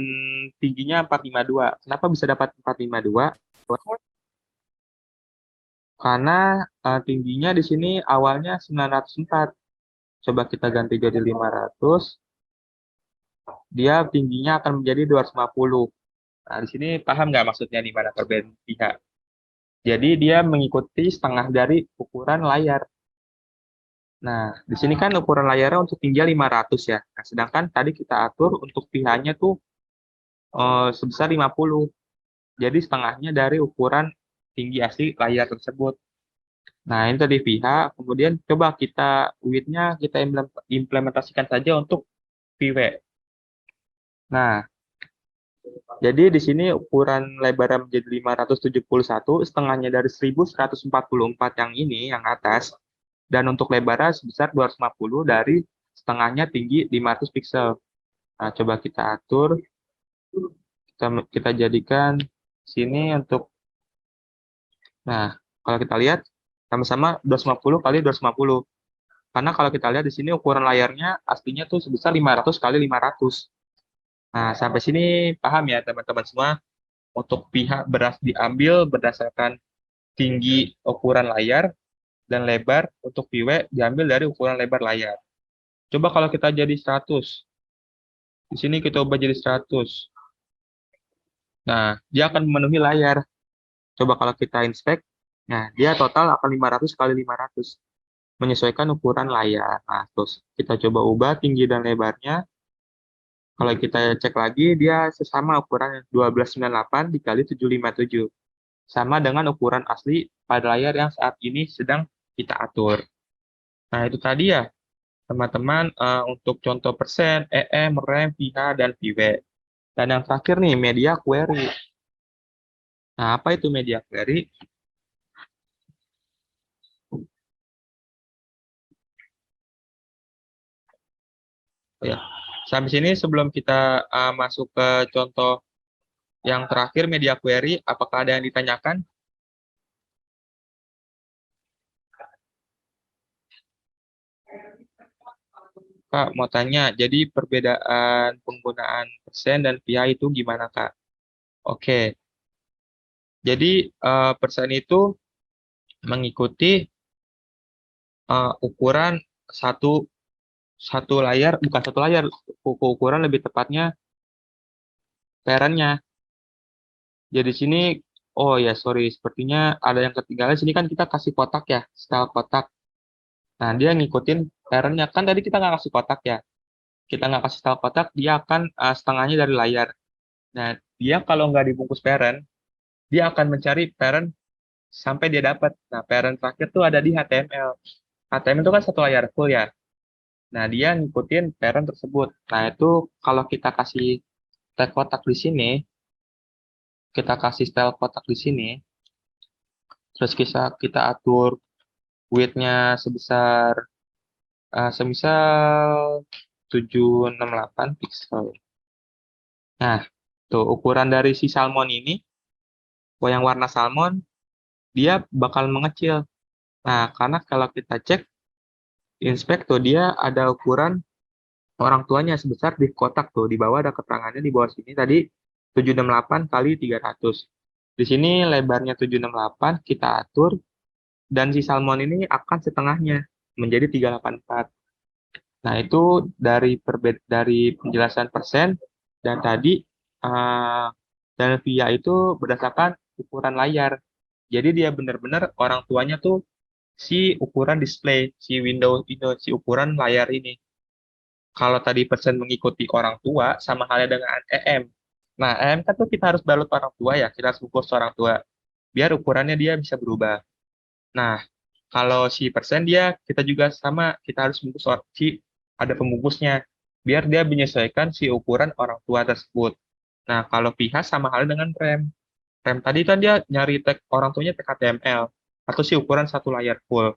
tingginya 452. Kenapa bisa dapat 452? Karena tingginya di sini awalnya 904. Coba kita ganti jadi 500. Dia tingginya akan menjadi 250. Nah, di sini paham nggak maksudnya di mana perbedaan pihak? Jadi dia mengikuti setengah dari ukuran layar. Nah, di sini kan ukuran layarnya untuk tinggi 500 ya. Nah, sedangkan tadi kita atur untuk pihaknya tuh sebesar 50. Jadi setengahnya dari ukuran tinggi asli layar tersebut. Nah, ini tadi pihak. Kemudian coba kita width-nya kita implementasikan saja untuk VW. Nah, jadi di sini ukuran lebarnya menjadi 571, setengahnya dari 1144 yang ini, yang atas. Dan untuk lebarnya sebesar 250 dari setengahnya tinggi 500 pixel. Nah, coba kita atur. Kita jadikan sini untuk, nah, kalau kita lihat, sama-sama 250 kali 250. Karena kalau kita lihat di sini ukuran layarnya aslinya tuh sebesar 500 kali 500. Nah, sampai sini paham ya teman-teman semua? Untuk pihak beras diambil berdasarkan tinggi ukuran layar dan lebar, untuk PW diambil dari ukuran lebar layar. Coba kalau kita jadi 100. Di sini kita ubah jadi 100. Nah, dia akan memenuhi layar. Coba kalau kita inspect, nah dia total akan 500 kali 500. Menyesuaikan ukuran layar. Nah, terus kita coba ubah tinggi dan lebarnya. Kalau kita cek lagi, dia sesama ukuran 1298 dikali 757. Sama dengan ukuran asli pada layar yang saat ini sedang kita atur. Nah, itu tadi ya, teman-teman, untuk contoh persen, EM, rem, pH, dan PW. Dan yang terakhir nih, media query. Nah, apa itu media query? Oh ya, sampai sini sebelum kita masuk ke contoh yang terakhir media query, apakah ada yang ditanyakan? Kak, mau tanya, jadi perbedaan penggunaan persen dan PI itu gimana, Kak? Oke, jadi persen itu mengikuti ukuran satu satu layar, bukan satu layar, ukuran lebih tepatnya parent-nya. Jadi sini, oh ya sorry, sepertinya ada yang ketinggalan. Sini kan kita kasih kotak ya, style kotak. Nah, dia ngikutin parent-nya. Kan tadi kita nggak kasih kotak ya. Kita nggak kasih style kotak, dia akan setengahnya dari layar. Nah, dia kalau nggak dibungkus parent, dia akan mencari parent sampai dia dapat. Nah, parent terakhir tuh ada di HTML. HTML itu kan satu layar full ya. Nah, dia ngikutin parent tersebut. Nah, itu kalau kita kasih tag kotak di sini, kita kasih style kotak di sini, terus kita atur width-nya sebesar semisal 768 pixel. Nah, tuh ukuran dari si salmon ini, yang warna salmon, dia bakal mengecil. Nah, karena kalau kita cek inspect tuh dia ada ukuran orang tuanya sebesar di kotak tuh, di bawah ada keterangannya di bawah sini tadi 768 kali 300. Di sini lebarnya 768 kita atur dan si salmon ini akan setengahnya menjadi 384. Nah, itu dari penjelasan persen dan tadi uh, dan via itu berdasarkan ukuran layar. Jadi dia benar-benar orang tuanya tuh si ukuran display, si window itu, si ukuran layar ini. Kalau tadi persen mengikuti orang tua, sama halnya dengan EM. Nah, EM kan tuh kita harus balut orang tua ya, kita harus bungkus orang tua. Biar ukurannya dia bisa berubah. Nah, kalau si persen dia, kita juga sama, kita harus bungkus si ada pembungkusnya. Biar dia menyesuaikan si ukuran orang tua tersebut. Nah, kalau pihak sama halnya dengan rem. Rem tadi kan dia nyari tag orang tuanya tag HTML. Atau si ukuran satu layar full.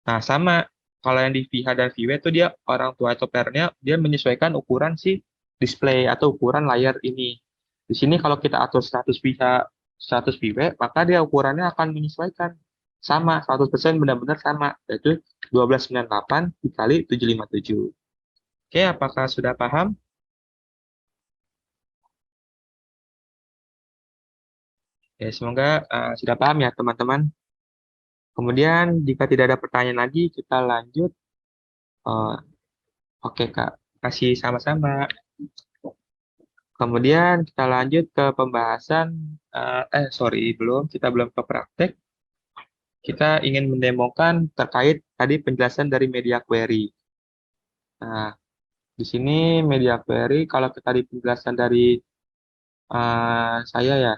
Nah, sama. Kalau yang di VH dan VW itu dia orang tua atau parentnya dia menyesuaikan ukuran si display atau ukuran layar ini. Di sini kalau kita atur 100 VH, 100 VW, maka dia ukurannya akan menyesuaikan. Sama, 100% benar-benar sama, yaitu 1298 dikali 757. Oke, apakah sudah paham? Ya, semoga sudah paham ya teman-teman. Kemudian jika tidak ada pertanyaan lagi, kita lanjut. Eh, Oke Kak, kasih sama-sama. Kemudian kita lanjut ke pembahasan, sorry, kita belum ke praktek. Kita ingin mendemokan terkait tadi penjelasan dari media query. Nah, di sini media query, kalau kita di penjelasan dari saya ya,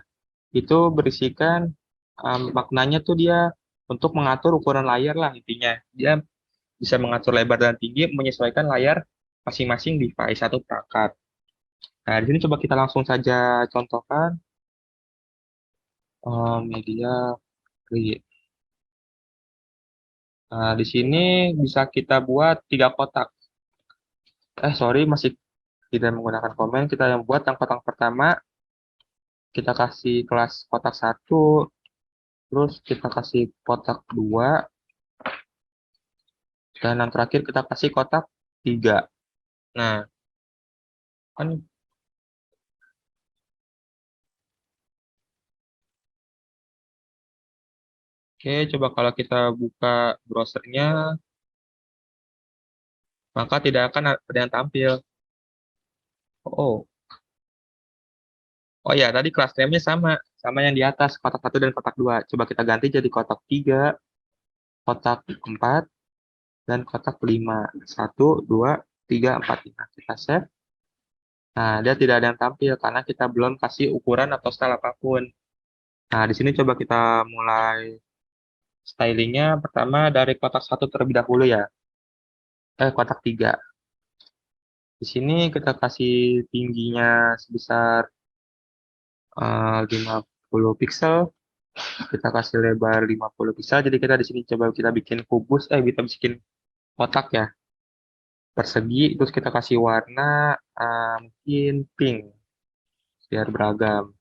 itu berisikan maknanya tuh dia untuk mengatur ukuran layar lah intinya. Dia bisa mengatur lebar dan tinggi menyesuaikan layar masing-masing device atau perangkat. Nah, di sini coba kita langsung saja contohkan media query. Nah, di sini bisa kita buat 3 kotak. Sorry, masih tidak menggunakan komen. Kita yang buat yang kotak pertama, kita kasih kelas kotak 1, terus kita kasih kotak 2, dan yang terakhir kita kasih kotak 3. Nah, kan oke, coba kalau kita buka browsernya, maka tidak akan ada yang tampil. Oh, oh ya, tadi kelas name-nya sama yang di atas, kotak 1 dan kotak 2. Coba kita ganti jadi kotak 3, kotak 4, dan kotak 5. 1, 2, 3, 4, 5. Kita save. Nah, dia tidak ada yang tampil karena kita belum kasih ukuran atau style apapun. Nah, di sini coba kita mulai stylingnya. Pertama dari kotak 1 terlebih dahulu ya. Kotak 3. Di sini kita kasih tingginya sebesar 50 50 pixel, kita kasih lebar 50 pixel. Jadi kita di sini coba kita bikin kubus, kita bikin kotak ya, persegi, terus kita kasih warna mungkin pink, biar beragam.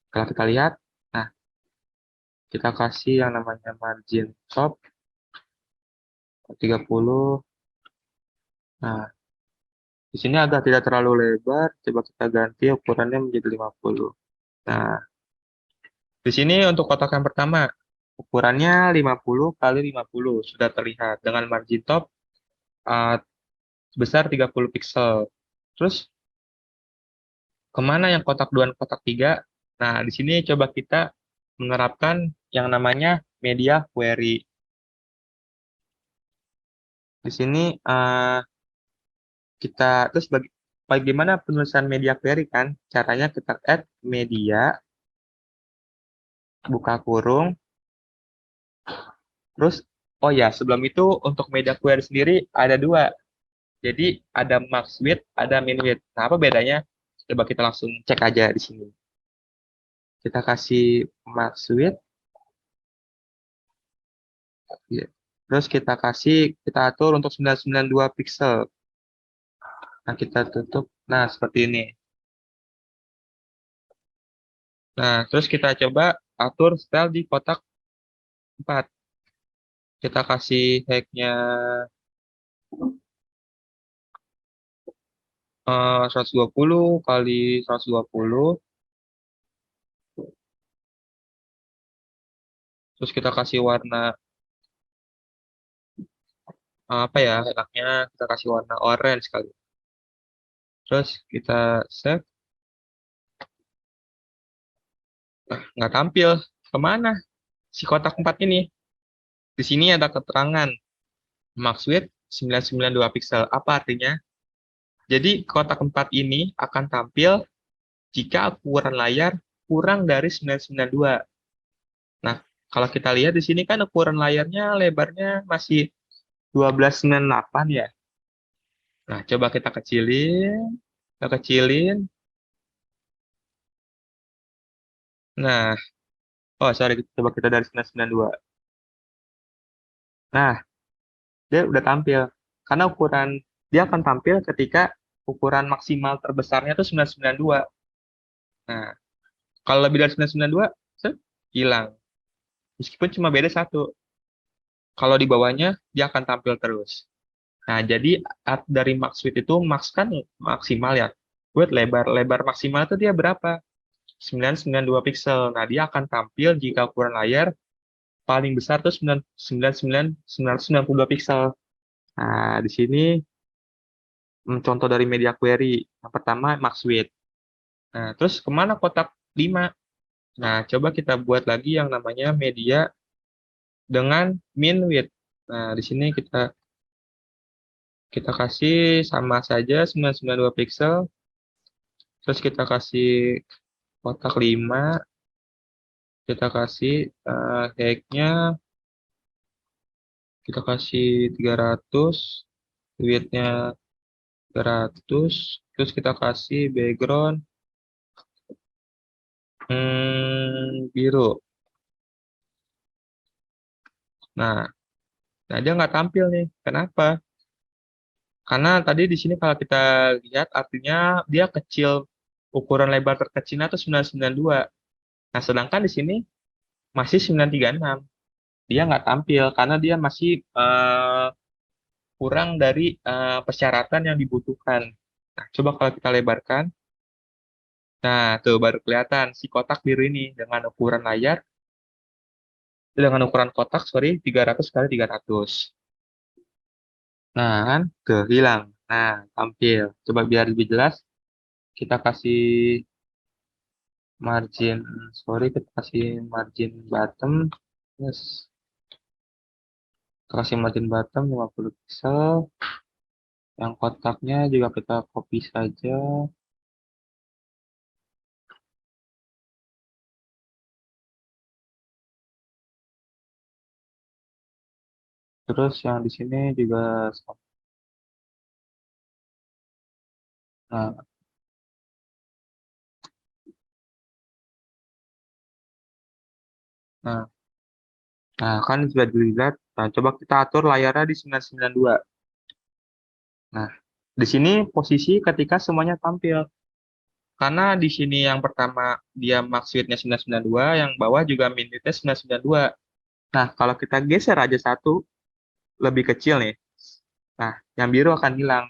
Kalau kita lihat, nah kita kasih yang namanya margin top 30. Nah, di sini agak tidak terlalu lebar, coba kita ganti ukurannya menjadi 50. Nah, di sini untuk kotak yang pertama, ukurannya 50 kali 50 sudah terlihat dengan margin top uh, sebesar 30 pixel. Terus kemana yang kotak 2 dan kotak 3? Nah, di sini coba kita menerapkan yang namanya media query. Di sini kita terus bagaimana penulisan media query kan? Caranya kita add media, buka kurung, terus oh ya sebelum itu untuk media query sendiri ada dua. Jadi ada max width, ada min width. Nah, apa bedanya? Coba kita langsung cek aja di sini. Kita kasih max width, ya. Terus kita atur untuk 992 pixel. Nah, kita tutup. Nah, seperti ini. Nah, terus kita coba atur style di kotak 4. Kita kasih height-nya 120 kali 120. Terus kita kasih warna apa ya enaknya, kita kasih warna orange kali. Terus kita save. Nah, nggak tampil. Kemana si kotak 4 ini? Di sini ada keterangan max width 992 pixel. Apa artinya? Jadi kotak 4 ini akan tampil jika ukuran layar kurang dari 992. Nah, kalau kita lihat di sini kan ukuran layarnya lebarnya masih 1298 ya. Nah, coba kita kecilin. Kita kecilin. Nah, oh sorry, coba kita dari 992. Nah, dia udah tampil. Karena dia akan tampil ketika ukuran maksimal terbesarnya itu 992. Nah, kalau lebih dari 992, hilang. Meskipun cuma beda satu. Kalau di bawahnya, dia akan tampil terus. Nah, jadi dari max width itu, max kan maksimal ya. Width lebar maksimal itu dia berapa? 992 pixel. Nah, dia akan tampil jika ukuran layar paling besar itu 999 pixel. Nah, di sini contoh dari media query. Yang pertama, max width. Nah, terus kemana kotak 5? Nah, coba kita buat lagi yang namanya media dengan min width. Nah, di sini kita kasih sama saja 992 pixel. Terus kita kasih kotak 5. Kita kasih height-nya, kita kasih 300, width-nya 300. Terus kita kasih background biru. Nah, dia nggak tampil nih. Kenapa? Karena tadi di sini kalau kita lihat artinya dia kecil, ukuran lebar terkecilnya itu 992. Nah, sedangkan di sini masih 936. Dia nggak tampil karena dia masih kurang dari persyaratan yang dibutuhkan. Nah, coba kalau kita lebarkan. Nah, tuh baru kelihatan si kotak biru ini dengan ukuran kotak, sorry, 300 kali 300. Nah, kan, tuh hilang. Nah, tampil. Coba biar lebih jelas, kita kasih margin, sorry, kita kasih margin bottom. Yes. Kita kasih margin bottom 50 pixel. Yang kotaknya juga kita copy saja. Terus yang di sini juga sama. Nah, Nah, nah kan sudah dilihat. Nah, coba kita atur layarnya di 992. Nah, di sini posisi ketika semuanya tampil. Karena di sini yang pertama dia max width-nya 992, yang bawah juga min width-nya 992. Nah, kalau kita geser aja satu, lebih kecil nih. Nah, yang biru akan hilang.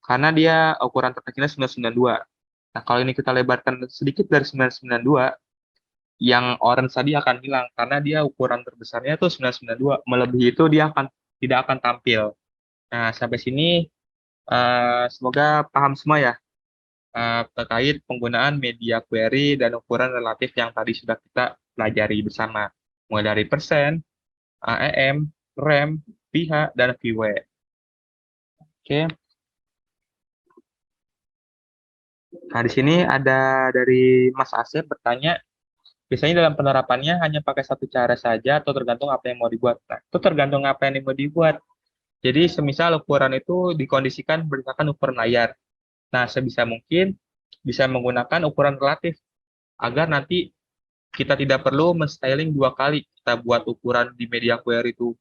Karena dia ukuran terkecilnya 992. Nah, kalau ini kita lebarkan sedikit dari 992, yang orange tadi akan hilang. Karena dia ukuran terbesarnya itu 992. Melebihi itu dia tidak akan tampil. Nah, sampai sini semoga paham semua ya terkait penggunaan media query dan ukuran relatif yang tadi sudah kita pelajari bersama. Mulai dari persen, AEM, rem, pH, dan VW. Oke. Nah, di sini ada dari Mas Asep bertanya, biasanya dalam penerapannya hanya pakai satu cara saja atau tergantung apa yang mau dibuat. Nah, itu tergantung apa yang mau dibuat. Jadi, semisal ukuran itu dikondisikan berdasarkan ukuran layar. Nah, sebisa mungkin bisa menggunakan ukuran relatif agar nanti kita tidak perlu men-styling dua kali. Kita buat ukuran di media query itu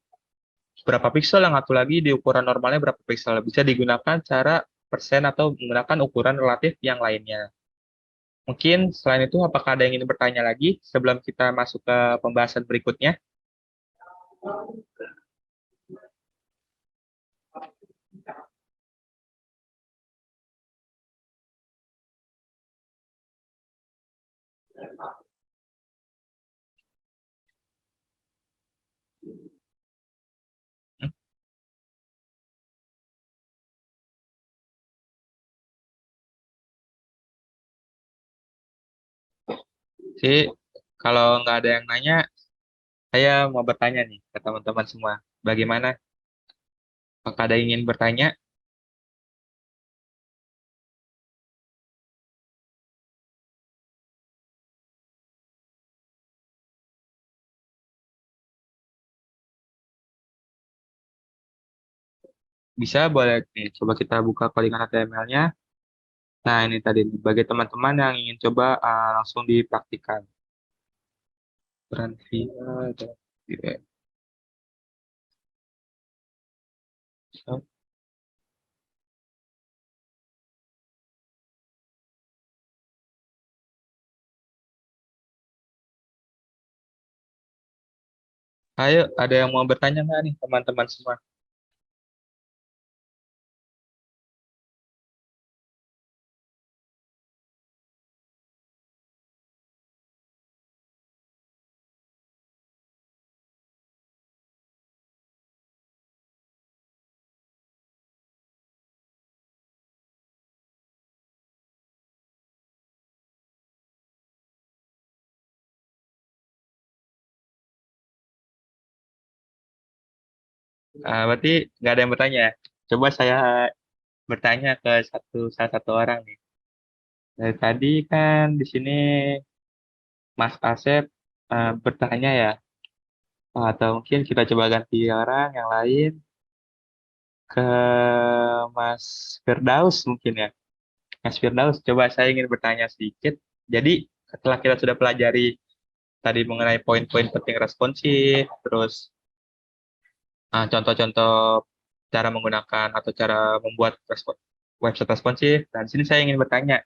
berapa piksel, yang satu lagi di ukuran normalnya berapa piksel. Bisa digunakan cara persen atau menggunakan ukuran relatif yang lainnya. Mungkin selain itu, apakah ada yang ingin bertanya lagi sebelum kita masuk ke pembahasan berikutnya? Hmm, Sih, kalau nggak ada yang nanya, saya mau bertanya nih ke teman-teman semua. Bagaimana? Apakah ada yang ingin bertanya? Bisa, boleh nih. Coba kita buka codingan HTML-nya. Nah, ini tadi nih, bagi teman-teman yang ingin coba langsung dipraktikkan. Peran via dan via. So, ayo, ada yang mau bertanya nggak nih, teman-teman semua? Berarti nggak ada yang bertanya. Coba saya bertanya ke salah satu orang nih. Dari tadi kan di sini Mas Asep bertanya ya. Atau mungkin kita coba ganti orang yang lain ke Mas Firdaus mungkin ya. Mas Firdaus, coba saya ingin bertanya sedikit. Jadi setelah kita sudah pelajari tadi mengenai poin-poin penting responsif, terus contoh-contoh cara menggunakan atau cara membuat website responsif, dan di sini saya ingin bertanya,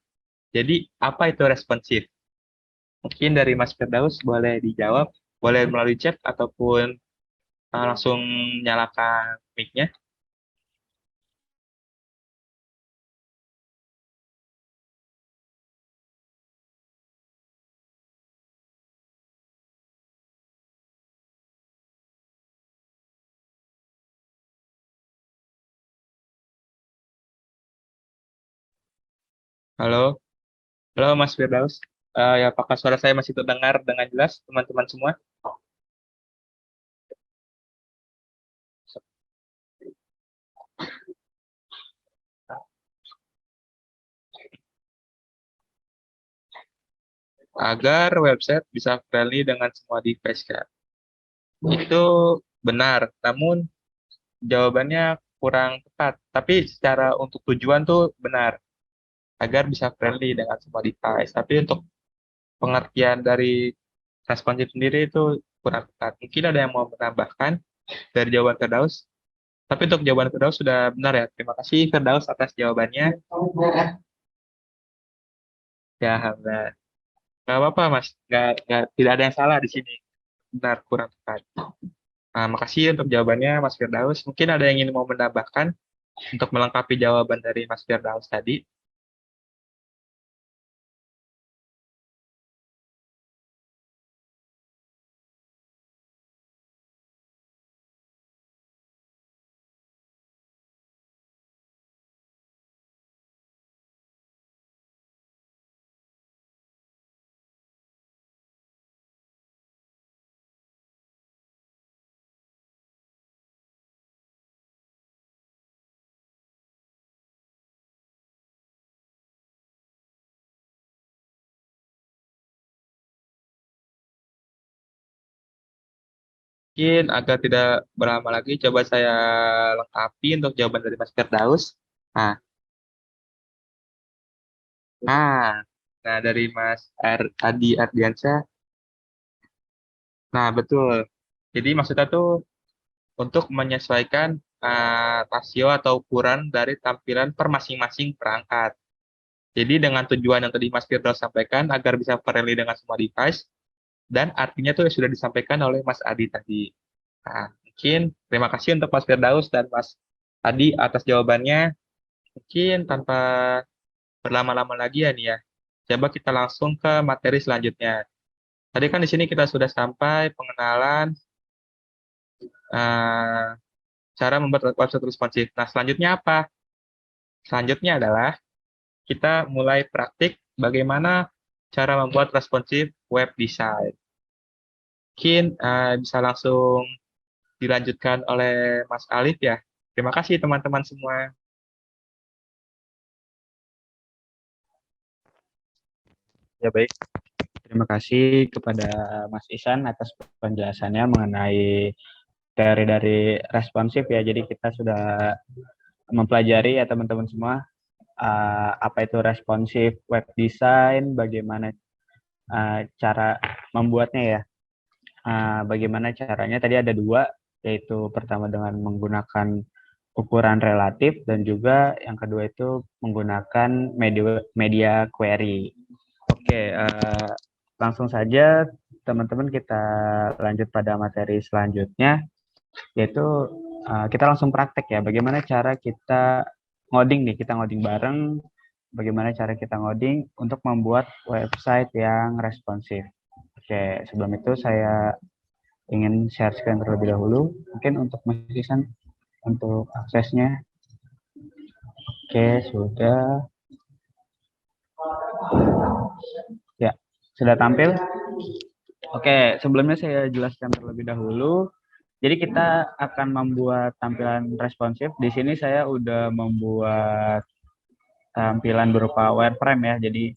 jadi apa itu responsif? Mungkin dari Mas Firdaus boleh dijawab, boleh melalui chat ataupun langsung nyalakan mic-nya. Halo, halo Mas Firdaus. Ya, apakah suara saya masih terdengar dengan jelas, teman-teman semua? Agar website bisa friendly dengan semua device, Kak. Itu benar, namun jawabannya kurang tepat. Tapi secara untuk tujuan tuh benar, agar bisa friendly dengan semua device. Tapi untuk pengertian dari responsif sendiri itu kurang tepat. Mungkin ada yang mau menambahkan dari jawaban Firdaus? Tapi untuk jawaban Firdaus sudah benar ya. Terima kasih Firdaus atas jawabannya. Ya, alhamdulillah. Nggak apa-apa, Mas. Tidak ada yang salah di sini. Benar, kurang tepat. Nah, makasih untuk jawabannya, Mas Firdaus. Mungkin ada yang ingin mau menambahkan untuk melengkapi jawaban dari Mas Firdaus tadi. Mungkin agar tidak berlama lagi, coba saya lengkapi untuk jawaban dari Mas Firdaus. Nah, nah, nah dari Mas Adi Ardiansyah. Nah, betul. Jadi maksudnya tuh untuk menyesuaikan rasio atau ukuran dari tampilan per masing-masing perangkat. Jadi dengan tujuan yang tadi Mas Firdaus sampaikan agar bisa friendly dengan semua device, dan artinya tuh sudah disampaikan oleh Mas Adi tadi. Nah, mungkin terima kasih untuk Mas Firdaus dan Mas Adi atas jawabannya. Mungkin tanpa berlama-lama lagi ya nih ya. Coba kita langsung ke materi selanjutnya. Tadi kan di sini kita sudah sampai pengenalan eh, cara membuat website responsif. Nah, selanjutnya apa? Selanjutnya adalah kita mulai praktik bagaimana cara membuat responsif web design. Mungkin bisa langsung dilanjutkan oleh Mas Alif ya. Terima kasih teman-teman semua. Ya baik, terima kasih kepada Mas Isan atas penjelasannya mengenai teori dari responsif ya. Jadi kita sudah mempelajari ya teman-teman semua apa itu responsif web design, bagaimana cara membuatnya ya. Bagaimana caranya? Tadi ada dua, yaitu pertama dengan menggunakan ukuran relatif dan juga yang kedua itu menggunakan media query. Oke, langsung saja teman-teman kita lanjut pada materi selanjutnya, yaitu kita langsung praktek ya, bagaimana cara kita ngoding nih, kita ngoding bareng, bagaimana cara kita ngoding untuk membuat website yang responsif. Oke, sebelum itu saya ingin share screen terlebih dahulu, mungkin untuk Mas Isan untuk aksesnya. Oke, sudah. Ya, sudah tampil. Oke, sebelumnya saya jelaskan terlebih dahulu. Jadi kita akan membuat tampilan responsif. Di sini saya udah membuat tampilan berupa wireframe ya. Jadi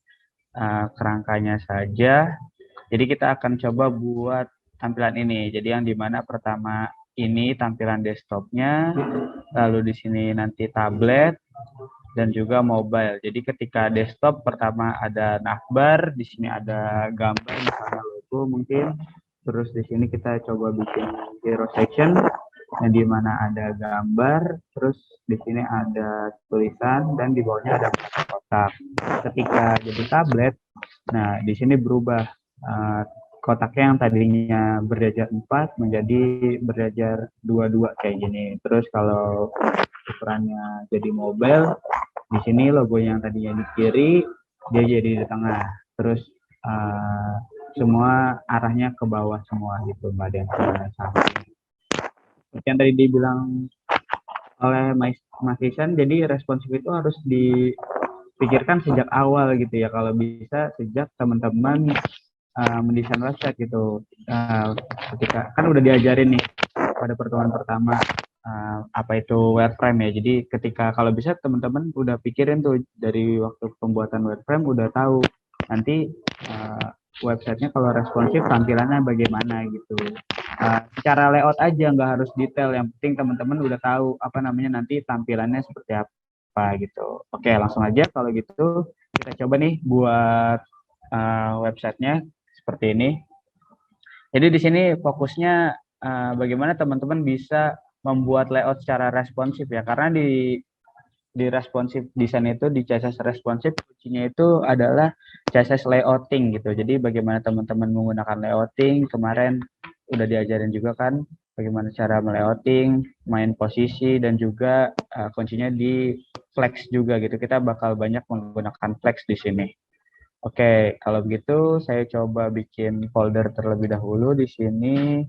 kerangkanya saja. Jadi kita akan coba buat tampilan ini. Jadi yang dimana pertama ini tampilan desktopnya, lalu di sini nanti tablet dan juga mobile. Jadi ketika desktop pertama ada navbar, di sini ada gambar misalnya logo mungkin. Terus di sini kita coba bikin zero section yang di mana ada gambar, terus di sini ada tulisan dan di bawahnya ada kotak. Ketika jadi tablet, nah di sini berubah kotaknya yang tadinya berjajar 4 menjadi berjajar 22 kayak gini. Terus kalau ukurannya jadi mobile, di sini logo yang tadinya di kiri dia jadi di tengah. Terus semua arahnya ke bawah semua gitu, Mbak, dan ke samping. Seperti yang tadi dibilang oleh Mas Isan, jadi responsif itu harus dipikirkan sejak awal gitu ya, kalau bisa sejak teman-teman mendesain website gitu. Ketika kan udah diajarin nih pada pertemuan pertama apa itu wireframe ya. Jadi ketika kalau bisa teman-teman udah pikirin tuh dari waktu pembuatan wireframe udah tahu nanti websitenya kalau responsif tampilannya bagaimana gitu. Secara layout aja nggak harus detail, yang penting teman-teman udah tahu apa namanya nanti tampilannya seperti apa gitu. Oke, langsung aja kalau gitu kita coba nih buat websitenya seperti ini. Jadi di sini fokusnya bagaimana teman-teman bisa membuat layout secara responsif ya, karena di responsive design itu, di CSS responsif kuncinya itu adalah CSS layouting gitu. Jadi bagaimana teman-teman menggunakan layouting, kemarin udah diajarin juga kan bagaimana cara melayouting, main posisi, dan juga kuncinya di flex juga gitu. Kita bakal banyak menggunakan flex di sini. Oke, kalau begitu saya coba bikin folder terlebih dahulu di sini.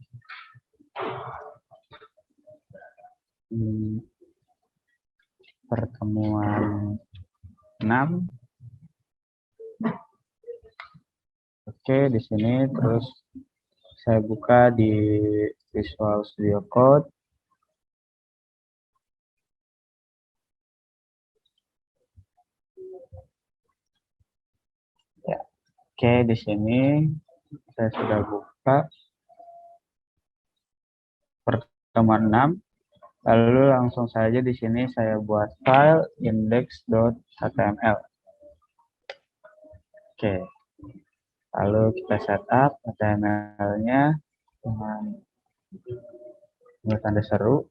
Pertemuan 6. Oke, di sini terus saya buka di Visual Studio Code. Ya. Oke, di sini saya sudah buka pertemuan 6. Lalu langsung saja di sini saya buat file index.html. Oke. Lalu kita setup HTML-nya dengan tanda seru.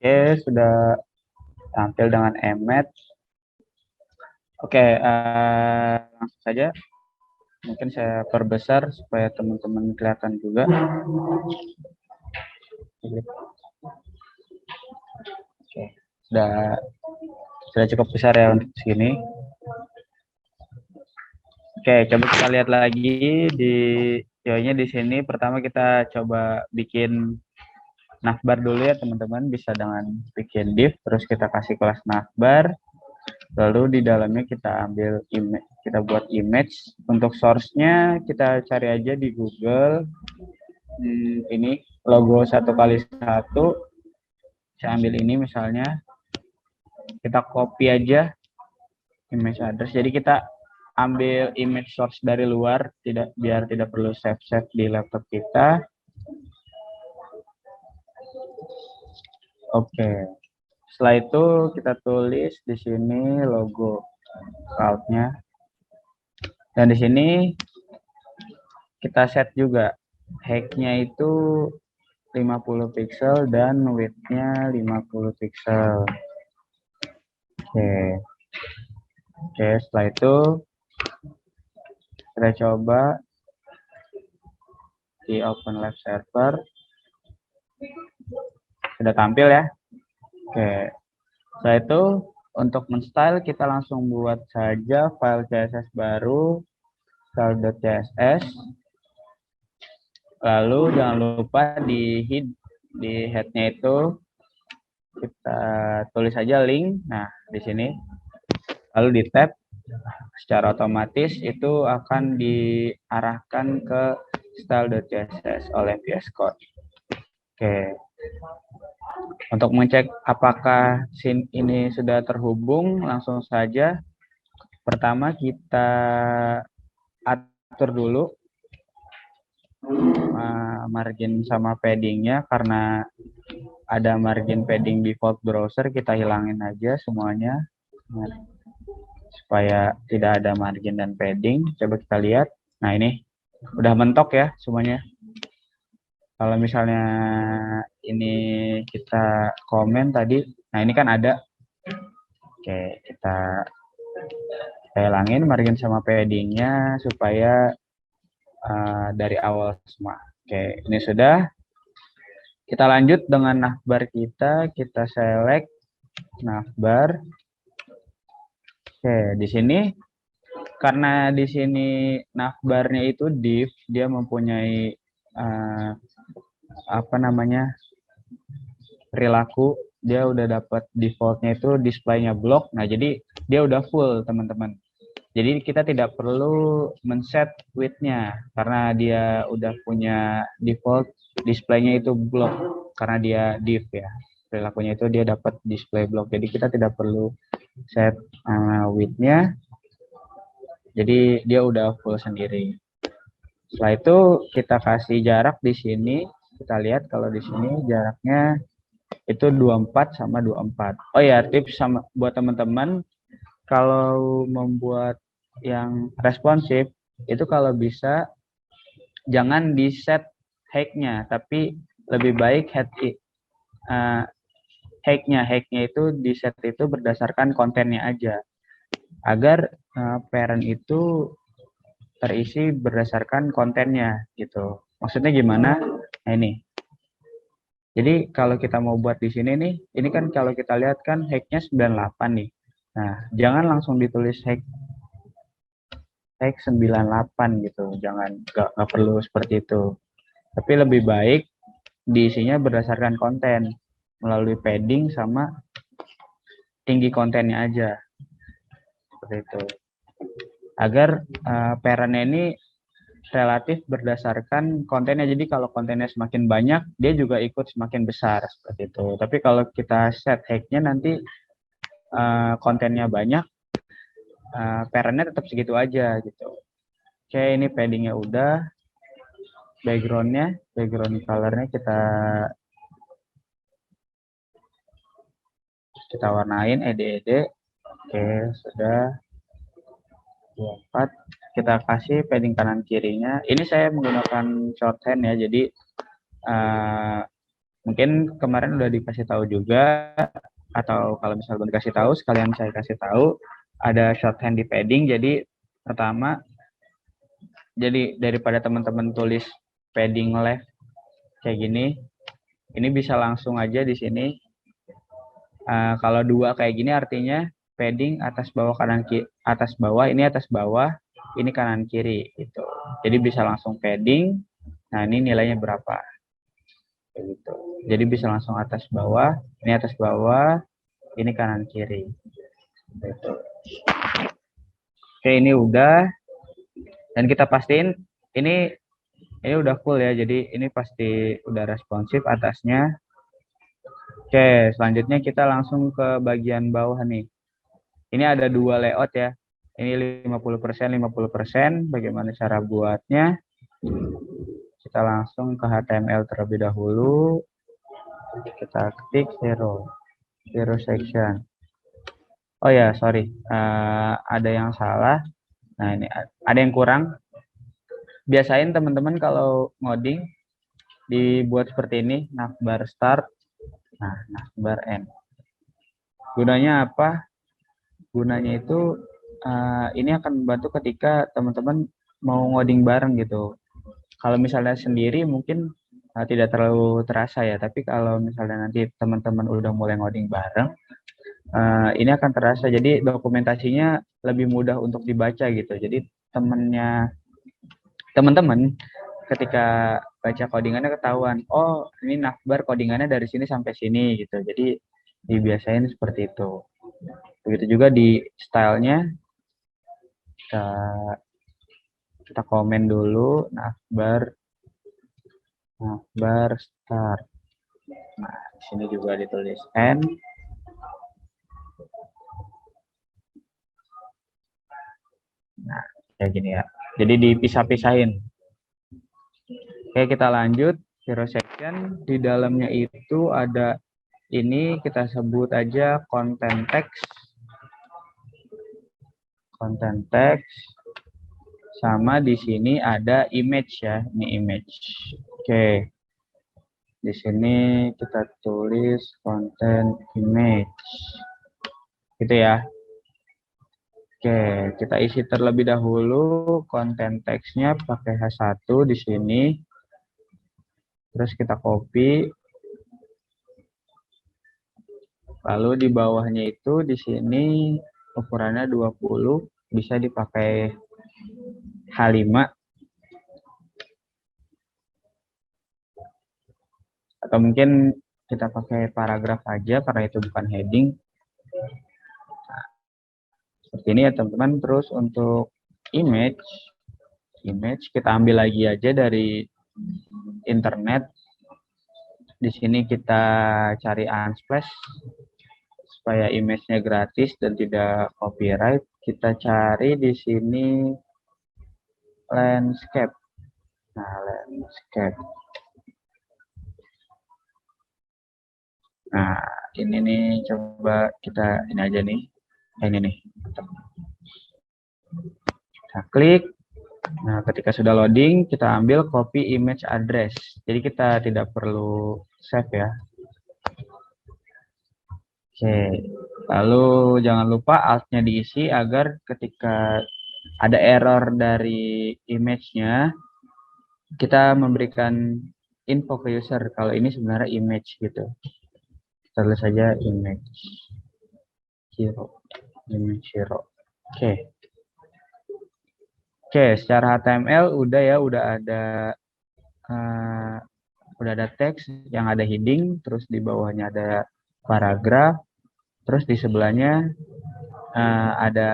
Oke, sudah tampil dengan emet. Oke, langsung saja. Mungkin saya perbesar supaya teman-teman kelihatan juga. Oke, sudah cukup besar ya untuk sini. Oke, coba kita lihat lagi di UI-nya di sini. Pertama kita coba bikin navbar dulu ya teman-teman, bisa dengan bikin div, terus kita kasih kelas navbar, lalu di dalamnya kita ambil image, kita buat image. Untuk source-nya kita cari aja di Google. Ini logo 1x1, saya ambil ini misalnya, kita copy aja image address. Jadi kita ambil image source dari luar, biar tidak perlu save di laptop kita. Oke, setelah itu kita tulis di sini logo cloud-nya, dan di sini kita set juga height-nya itu 50 pixel dan width-nya 50 pixel. Oke, setelah itu kita coba di OpenLab Server. Sudah tampil ya. Oke, setelah itu untuk men-style kita langsung buat saja file CSS baru, style.css. Lalu jangan lupa di head-nya itu kita tulis saja link. Nah, di sini. Lalu di tab, secara otomatis itu akan diarahkan ke style.css oleh VS Code. Oke. Untuk mengecek apakah scene ini sudah terhubung, langsung saja. Pertama kita atur dulu margin sama paddingnya, karena ada margin padding default browser, kita hilangin aja semuanya supaya tidak ada margin dan padding. Coba kita lihat. Nah, ini udah mentok ya semuanya. Kalau misalnya ini kita komen tadi, nah ini kan ada. Oke, kita hilangin margin sama paddingnya supaya dari awal semua. Oke, ini sudah. Kita lanjut dengan navbar kita select navbar. Oke, di sini karena di sini navbarnya itu div, dia mempunyai perilaku, dia udah dapat defaultnya itu displaynya blok. Nah, jadi dia udah full teman-teman. Jadi kita tidak perlu men-set width-nya karena dia udah punya default displaynya itu blok karena dia div ya. perilakunya itu dia dapat display block. Jadi kita tidak perlu set width-nya. Jadi dia udah full sendiri. Setelah itu kita kasih jarak di sini. Kita lihat kalau di sini jaraknya itu 24 sama 24. Oh ya, tips sama buat teman-teman kalau membuat yang responsif itu kalau bisa jangan di set height-nya, tapi lebih baik height-nya itu di set itu berdasarkan kontennya aja, agar parent itu terisi berdasarkan kontennya gitu. Maksudnya gimana? Nah ini. Jadi kalau kita mau buat di sini nih, ini kan kalau kita lihat kan height-nya 98 nih. Nah, jangan langsung ditulis height 98 gitu. Jangan, nggak perlu seperti itu. Tapi lebih baik diisinya berdasarkan konten melalui padding sama tinggi kontennya aja. Seperti itu. Agar parent-nya ini relatif berdasarkan kontennya. Jadi kalau kontennya semakin banyak, dia juga ikut semakin besar seperti itu. Tapi kalau kita set height-nya nanti kontennya banyak, parent-nya tetap segitu aja gitu. Oke, ini padding-nya udah. Background color-nya kita warnain ed. Oke, sudah 24. Kita kasih padding kanan kirinya. Ini saya menggunakan shorthand ya, jadi mungkin kemarin udah dikasih tahu juga, atau kalau misalnya belum dikasih tahu, sekalian saya kasih tahu ada shorthand di padding. Jadi pertama, jadi daripada teman-teman tulis padding left kayak gini, ini bisa langsung aja di sini. Kalau dua kayak gini artinya padding atas bawah kanan kiri, atas bawah, ini atas bawah, ini kanan kiri gitu. Jadi bisa langsung padding. Nah, ini nilainya berapa? Kayak gitu. Jadi bisa langsung atas bawah, ini atas bawah, ini kanan kiri. Gitu. Oke, ini udah. Dan kita pastiin ini udah full ya. Jadi ini pasti udah responsif atasnya. Oke, selanjutnya kita langsung ke bagian bawah nih. Ini ada dua layout ya. Ini 50%, 50%. Bagaimana cara buatnya? Kita langsung ke HTML terlebih dahulu. Kita ketik zero section. Oh ya, sorry. Ada yang salah. Nah, ini ada yang kurang. Biasain teman-teman kalau ngoding dibuat seperti ini, navbar start, nah navbar end. Gunanya apa? Gunanya itu ini akan membantu ketika teman-teman mau ngoding bareng gitu. Kalau misalnya sendiri mungkin tidak terlalu terasa ya, tapi kalau misalnya nanti teman-teman udah mulai ngoding bareng, ini akan terasa. Jadi dokumentasinya lebih mudah untuk dibaca gitu. Jadi teman-teman ketika baca codingannya ketahuan, oh ini navbar codingannya dari sini sampai sini gitu. Jadi dibiasain seperti itu. Begitu juga di stylenya, kita komen dulu navbar start. Nah, di sini juga ditulis end. Nah, kayak gini ya. Jadi dipisah-pisahin. Oke, kita lanjut. Zero section. Di dalamnya itu ada ini, kita sebut aja content text. Content text. Sama di sini ada image ya. Ini image. Oke. Di sini kita tulis content image. Gitu ya. Oke, kita isi terlebih dahulu konten teksnya pakai H1 di sini. Terus kita copy. Lalu di bawahnya itu di sini ukurannya 20, bisa dipakai H5. Atau mungkin kita pakai paragraf aja karena itu bukan heading. Seperti ini ya teman-teman. Terus untuk image kita ambil lagi aja dari internet. Di sini kita cari Unsplash supaya image-nya gratis dan tidak copyright. Kita cari di sini landscape. Nah, landscape. Nah, ini nih coba kita ini aja nih. Ini nih. Kita klik. Nah, ketika sudah loading, kita ambil copy image address. Jadi kita tidak perlu save ya. Oke, lalu jangan lupa alt-nya diisi agar ketika ada error dari image-nya, kita memberikan info ke user kalau ini sebenarnya image gitu. Kita tulis saja image hero. Image hero. Oke. Oke, secara HTML udah ada teks yang ada heading, terus di bawahnya ada paragraf, terus di sebelahnya ada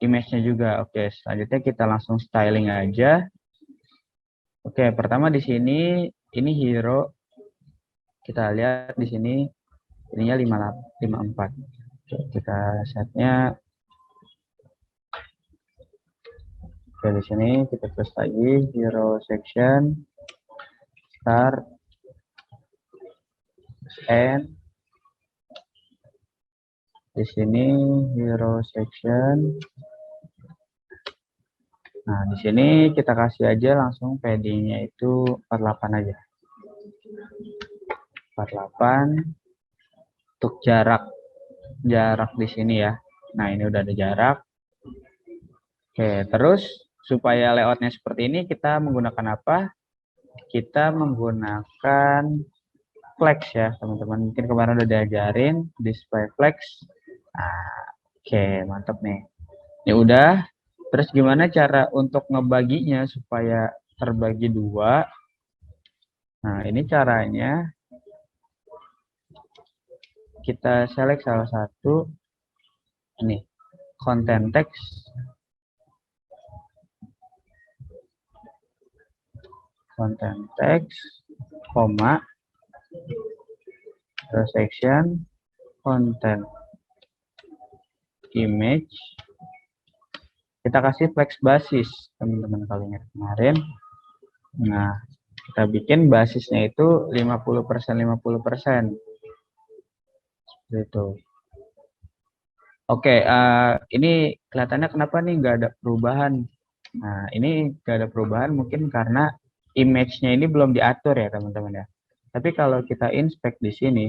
image-nya juga. Oke, selanjutnya kita langsung styling aja. Oke, pertama di sini ini hero. Kita lihat di sini ininya 54. Oke, kita setnya. Oke, di sini kita tulis lagi hero section start end. Di sini hero section. Nah, di sini kita kasih aja langsung padding-nya itu 48 aja. 48 untuk jarak di sini ya. Nah, ini udah ada jarak. Oke, terus supaya layoutnya seperti ini kita menggunakan apa? Kita menggunakan flex ya, teman-teman. Mungkin kemarin udah diajarin display flex. Nah, oke, mantap nih. Ini udah. Terus gimana cara untuk ngebaginya supaya terbagi dua? Nah, ini caranya kita select salah satu. Ini, content text. Content text, koma, terus section, content, image. Kita kasih flex basis, teman-teman kalau ingat kemarin. Nah, kita bikin basisnya itu 50%, 50%. Seperti itu. Oke, ini kelihatannya kenapa nih nggak ada perubahan? Nah, ini nggak ada perubahan mungkin karena image-nya ini belum diatur ya, teman-teman ya. Tapi kalau kita inspect di sini,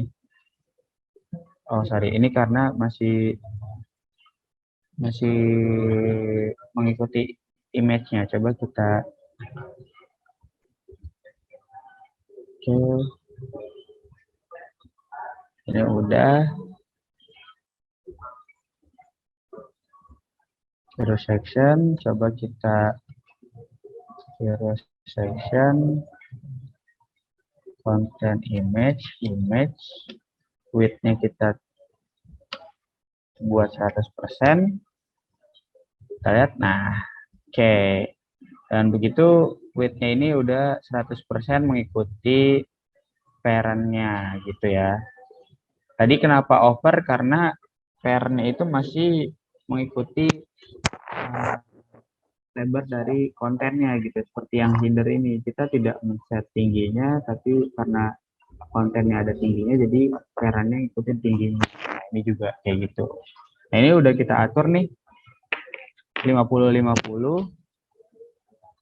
oh sorry, ini karena masih mengikuti image-nya. Coba kita ini udah hero section, coba kita hero section content image width-nya kita buat 100%. Kita lihat, nah oke. Dan begitu width-nya ini udah 100% mengikuti parent-nya gitu ya. Tadi kenapa over? Karena parent-nya itu masih mengikuti lebar dari kontennya gitu. Seperti yang header ini, kita tidak men-set tingginya, tapi karena kontennya ada tingginya, jadi parent-nya ikutin tingginya. Nah, ini juga kayak gitu. Nah, ini udah kita atur nih 50-50.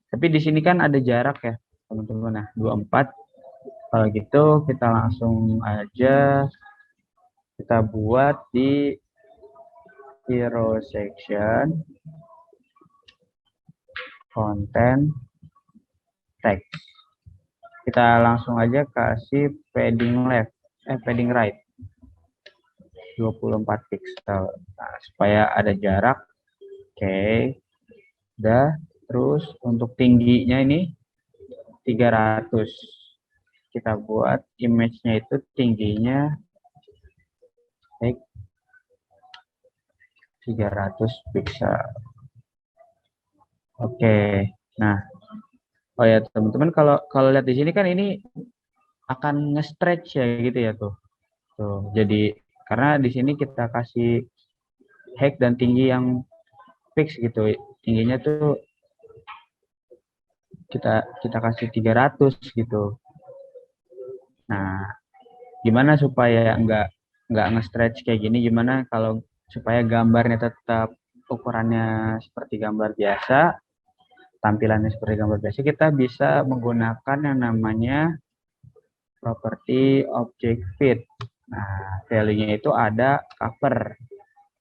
Tapi di sini kan ada jarak ya, teman-teman. Nah, 24. Kalau gitu kita langsung aja kita buat di hero section content text. Kita langsung aja kasih padding left, padding right 24 pixel. Nah, supaya ada jarak. Oke. Udah. Terus untuk tingginya ini 300. Kita buat image-nya itu tingginya 300 pixel. Oke. Nah, oh ya teman-teman, kalau lihat di sini kan ini akan nge-stretch ya gitu ya tuh. Tuh, jadi karena di sini kita kasih height dan tinggi yang fix gitu. Tingginya tuh kita kasih 300 gitu. Nah, gimana supaya nggak nge-stretch kayak gini? Gimana kalau supaya gambarnya tetap ukurannya seperti gambar biasa, tampilannya seperti gambar biasa, kita bisa menggunakan yang namanya properti object fit. Nah, value-nya itu ada cover.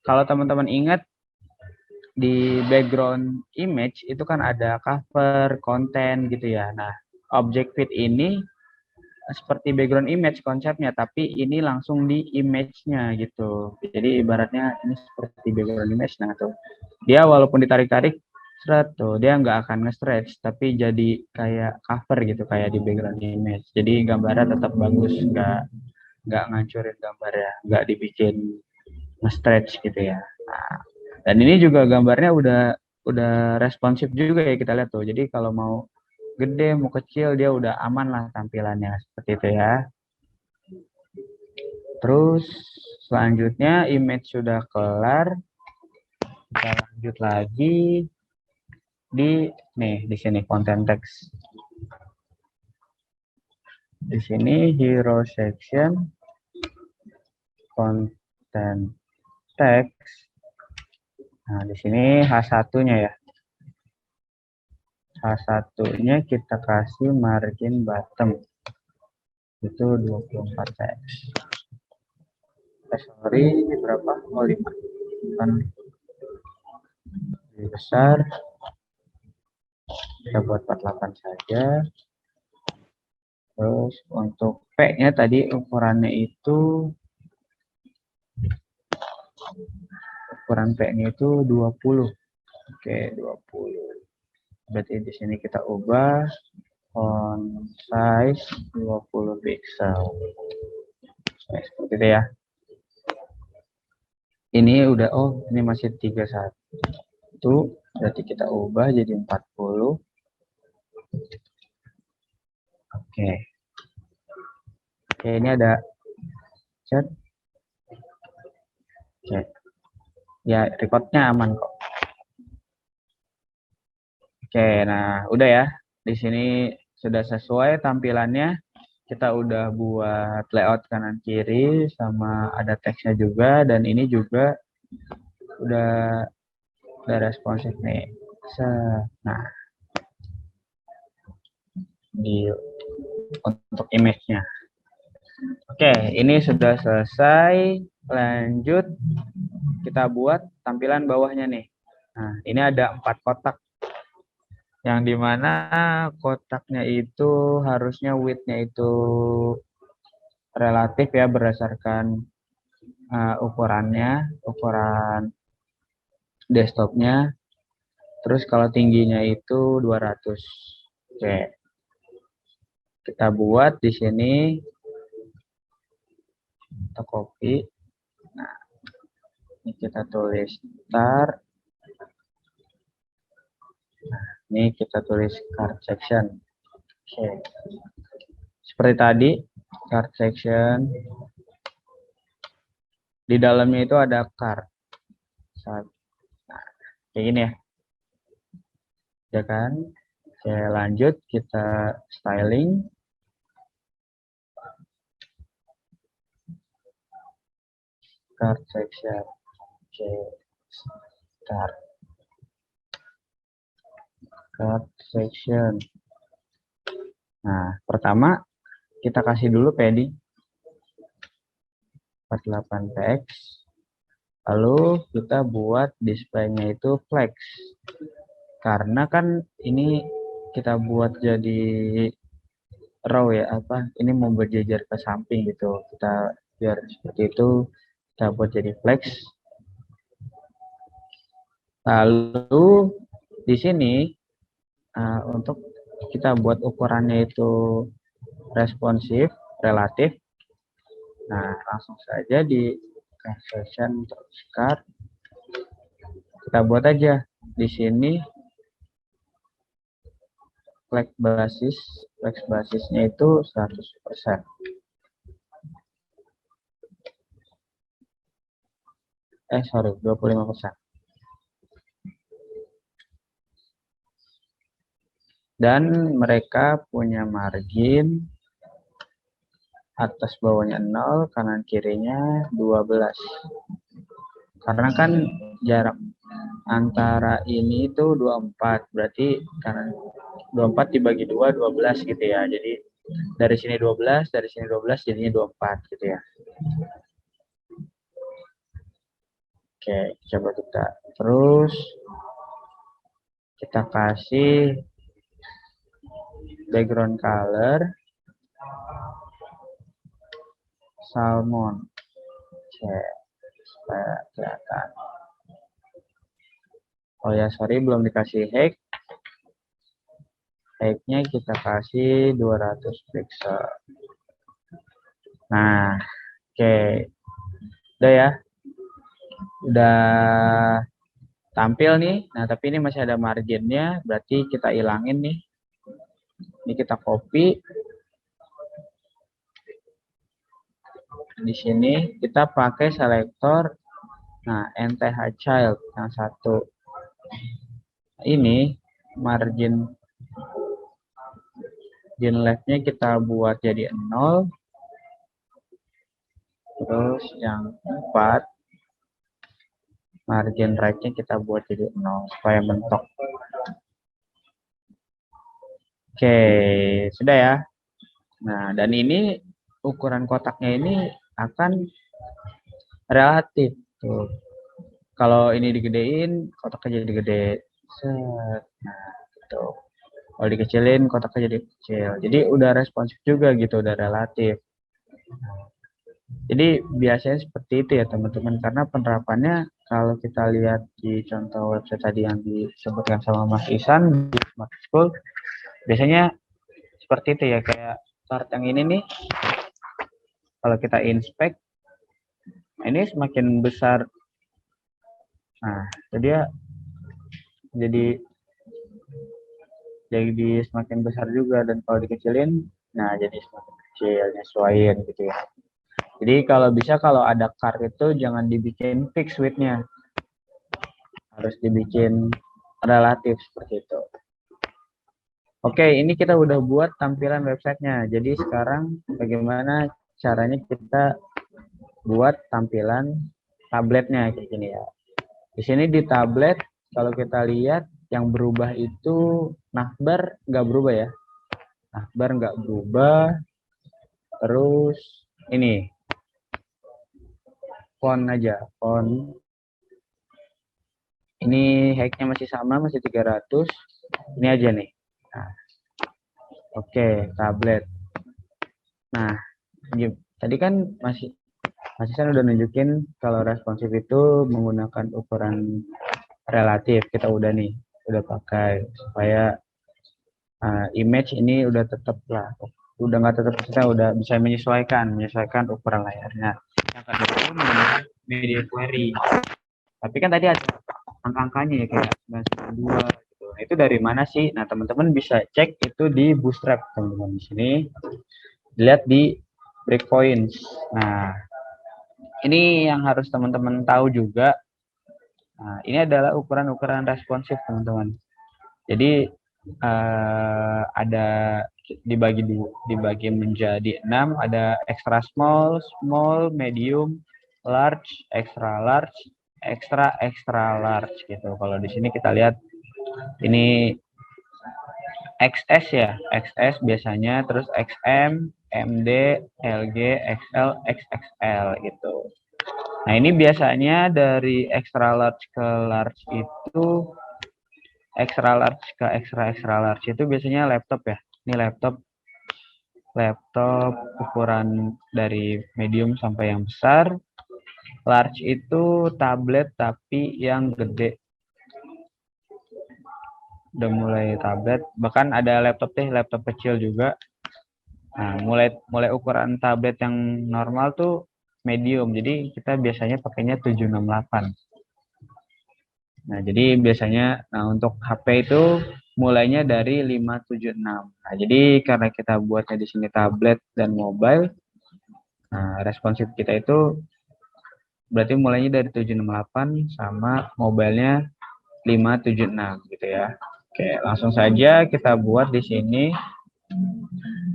Kalau teman-teman ingat di background image itu kan ada cover, konten gitu ya. Nah, object fit ini seperti background image konsepnya, tapi ini langsung di image-nya gitu. Jadi ibaratnya ini seperti background image. Nah tuh, dia walaupun ditarik-tarik, seret tuh, dia nggak akan nge-stretch, tapi jadi kayak cover gitu, kayak di background image. Jadi gambarnya tetap bagus, nggak ngancurin gambar ya, nggak dibikin nge-stretch gitu ya. Nah, dan ini juga gambarnya udah responsif juga ya kita lihat tuh. Jadi kalau mau gede mau kecil dia udah aman lah tampilannya seperti itu ya. Terus selanjutnya image sudah kelar, kita lanjut lagi di sini content text. Di sini hero section content text. Nah, di sini H1-nya ya. H1-nya kita kasih margin bottom itu 24 px. Sorry, berapa? Oh, 5. Kan lebih besar. Kita buat 48 saja. Terus untuk P-nya tadi ukuran P-nya itu 20. Oke, 20. Berarti di sini kita ubah font size 20 pixel. Seperti itu ya. Ini udah, ini masih 31. Berarti kita ubah jadi 40. Oke. Oke, ini ada chat. Oke. Ya, recordnya aman kok. Oke, nah udah ya. Di sini sudah sesuai tampilannya. Kita udah buat layout kanan kiri sama ada teksnya juga, dan ini juga udah responsif nih. Nah, untuk image-nya. Oke, ini sudah selesai. Lanjut kita buat tampilan bawahnya nih. Nah, ini ada 4 kotak. Yang dimana kotaknya itu harusnya width-nya itu relatif ya berdasarkan ukuran desktopnya. Terus kalau tingginya itu 200. Oke. Kita buat di sini. Kita copy. Nah, ini kita tulis start. Nah, ini kita tulis card section. Oke. Seperti tadi, card section. Di dalamnya itu ada card. Nah, kayak gini ya. Ya kan? Oke, lanjut kita styling. Card section. Oke, start. Card section. Nah, pertama kita kasih dulu padding 48 px. Lalu kita buat display-nya itu flex. Karena kan ini kita buat jadi row ya, ini mau berjejer ke samping gitu. Kita biar seperti itu, kita buat jadi flex. Lalu di sini untuk kita buat ukurannya itu responsif, relatif. Nah, langsung saja di session terus card. Kita buat aja di sini flex basisnya itu 100%. Sorry, 25%. Dan mereka punya margin atas bawahnya 0, kanan kirinya 12. Karena kan jarak antara ini itu 24, berarti kanan 24 dibagi 2, 12 gitu ya. Jadi dari sini 12, dari sini 12, jadinya 24 gitu ya. Oke, coba kita terus kita kasih background color salmon. Cek supaya kelihatan. Oh ya, sorry belum dikasih height. Height-nya kita kasih 200 pixel. Nah, oke. Udah ya. Udah tampil nih. Nah, tapi ini masih ada marginnya, berarti kita ilangin nih. Ini kita copy. Di sini kita pakai selektor. Nah, NTH child yang satu. Ini margin left-nya kita buat jadi 0. Terus yang 4 margin right-nya kita buat jadi 0 supaya mentok. Oke, sudah ya. Nah, dan ini ukuran kotaknya ini akan relatif tuh. Kalau ini digedein, kotaknya jadi gede. Set. Nah, gitu. Kalau dikecilin, kotaknya jadi kecil. Jadi udah responsif juga gitu, udah relatif. Jadi biasanya seperti itu ya teman-teman, karena penerapannya kalau kita lihat di contoh website tadi yang disebutkan sama Mas Isan di Smart School, biasanya seperti itu ya, kayak chart yang ini nih, kalau kita inspect, ini semakin besar, nah itu dia jadi semakin besar juga, dan kalau dikecilin, nah jadi semakin kecil, nyesuaiin gitu ya. Jadi kalau bisa, kalau ada card itu jangan dibikin fixed width-nya, harus dibikin relatif seperti itu. Oke, ini kita udah buat tampilan websitenya. Jadi sekarang bagaimana caranya kita buat tampilan tabletnya kayak gini ya. Di sini di tablet, kalau kita lihat yang berubah itu navbar nggak berubah ya. Navbar nggak berubah. Terus ini font aja, font. Ini height-nya masih sama, masih 300. Ini aja nih. Nah, oke, tablet. Nah, tadi kan Mas Isan udah nunjukin kalau responsif itu menggunakan ukuran relatif. Kita udah nih, udah pakai supaya image ini udah tetap lah, udah nggak tetap, kita udah bisa menyesuaikan ukuran layarnya. Yang kedua itu menggunakan media query. Tapi kan tadi ada angka-angkanya ya, kayak 992 gitu. Nah, itu dari mana sih? Nah, teman-teman bisa cek itu di Bootstrap, teman-teman. Di sini lihat di breakpoints. Nah, ini yang harus teman-teman tahu juga. Nah, ini adalah ukuran-ukuran responsif, teman-teman. Jadi ada dibagi menjadi 6, ada extra small, small, medium, large, extra large, extra large gitu. Kalau di sini kita lihat ini XS ya, XS biasanya, terus XM, MD, LG, XL, XXL gitu. Nah, ini biasanya dari extra large ke large itu, extra large ke extra large itu biasanya laptop ya. Ini laptop ukuran dari medium sampai yang besar. Large itu tablet tapi yang gede. Udah mulai tablet, bahkan ada laptop kecil juga. Nah, mulai ukuran tablet yang normal tuh medium. Jadi kita biasanya pakainya 768. Nah, jadi biasanya untuk HP itu mulainya dari 576. Nah, jadi karena kita buatnya di sini tablet dan mobile, nah responsif kita itu berarti mulainya dari 768 sama mobilenya 576 gitu ya. Oke, langsung saja kita buat di sini.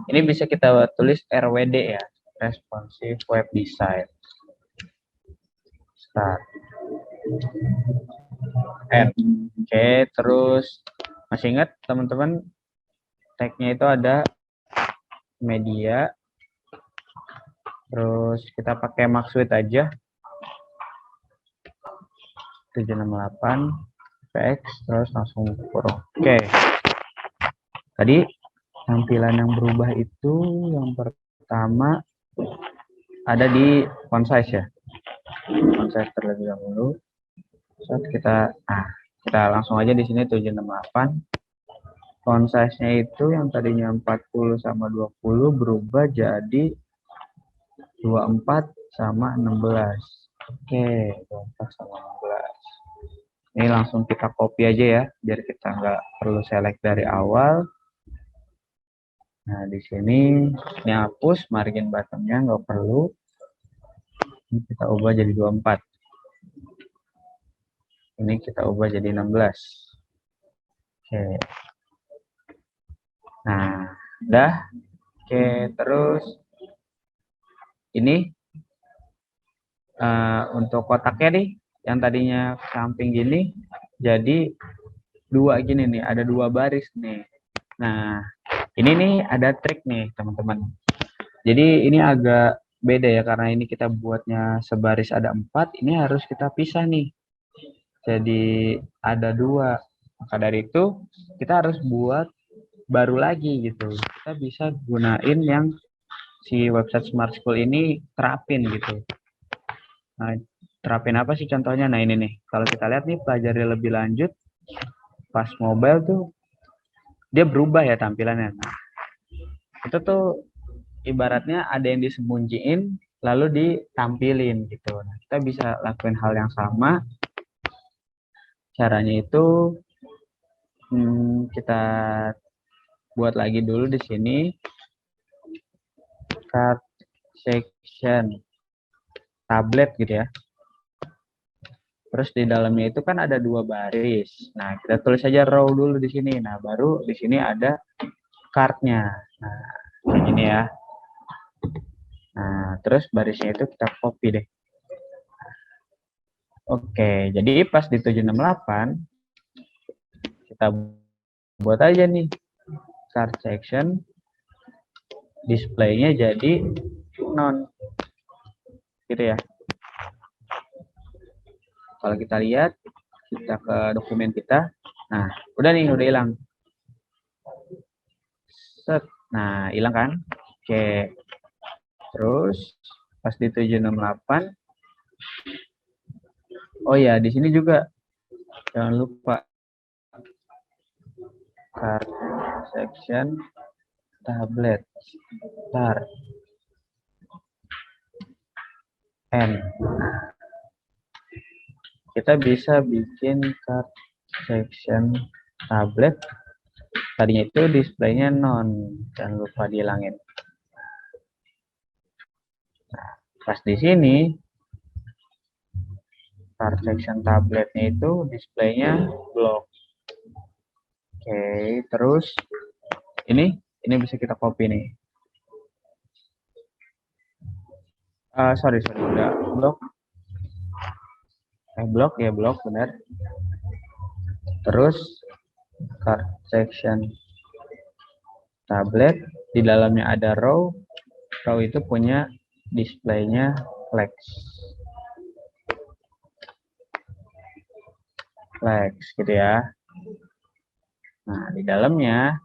Ini bisa kita tulis RWD ya, Responsive Web Design. Start. N. Oke, terus masih ingat teman-teman tagnya itu ada media, terus kita pakai Maxwit aja 768 PX, terus langsung kurung. Oke, tadi tampilan yang berubah itu yang pertama ada di font size ya, font size terlebih dahulu. Saat kita langsung aja di sini 768. Font size-nya itu yang tadinya 40 sama 20 berubah jadi 24 sama 16. Oke, 24 sama 16. Ini langsung kita copy aja ya, biar kita nggak perlu select dari awal. Nah, di sini ini hapus, margin bottom-nya nggak perlu. Ini kita ubah jadi 24. Ini kita ubah jadi 16. Oke. Nah, udah. Oke, terus ini untuk kotaknya nih, yang tadinya samping gini, jadi dua gini nih, ada dua baris nih. Nah, ini nih ada trik nih teman-teman. Jadi ini agak beda ya, karena ini kita buatnya sebaris ada 4, ini harus kita pisah nih. Jadi ada 2. Maka dari itu kita harus buat baru lagi gitu. Kita bisa gunain yang si website Smart School ini terapin gitu. Nah, terapin apa sih contohnya? Nah, ini nih. Kalau kita lihat nih, pelajari lebih lanjut, pas mobile tuh, dia berubah ya tampilannya. Nah, itu tuh ibaratnya ada yang disembunyiin, lalu ditampilin gitu. Nah, kita bisa lakuin hal yang sama. Caranya itu, kita buat lagi dulu di sini. Card section tablet gitu ya. Terus di dalamnya itu kan ada 2 baris. Nah, kita tulis aja row dulu di sini. Nah, baru di sini ada card-nya. Nah, kayak gini ya. Nah, terus barisnya itu kita copy deh. Oke, jadi pas di 768 kita buat aja nih card section, display-nya jadi non. Gitu ya. Kalau kita lihat, kita ke dokumen kita. Nah, udah nih, udah hilang. Set. Nah, hilang kan? Oke. Terus pas di 768. Oh ya, di sini juga jangan lupa card section tablet start N. Kita bisa bikin card section tablet, tadinya itu displaynya non, jangan lupa dihilangin. Nah, pas di sini card section tabletnya itu displaynya block. Oke, terus ini bisa kita copy nih. Sorry, udah blok. Blok ya, blok benar. Terus card section tablet, di dalamnya ada row. Row itu punya displaynya flex. Flex gitu ya. Nah, di dalamnya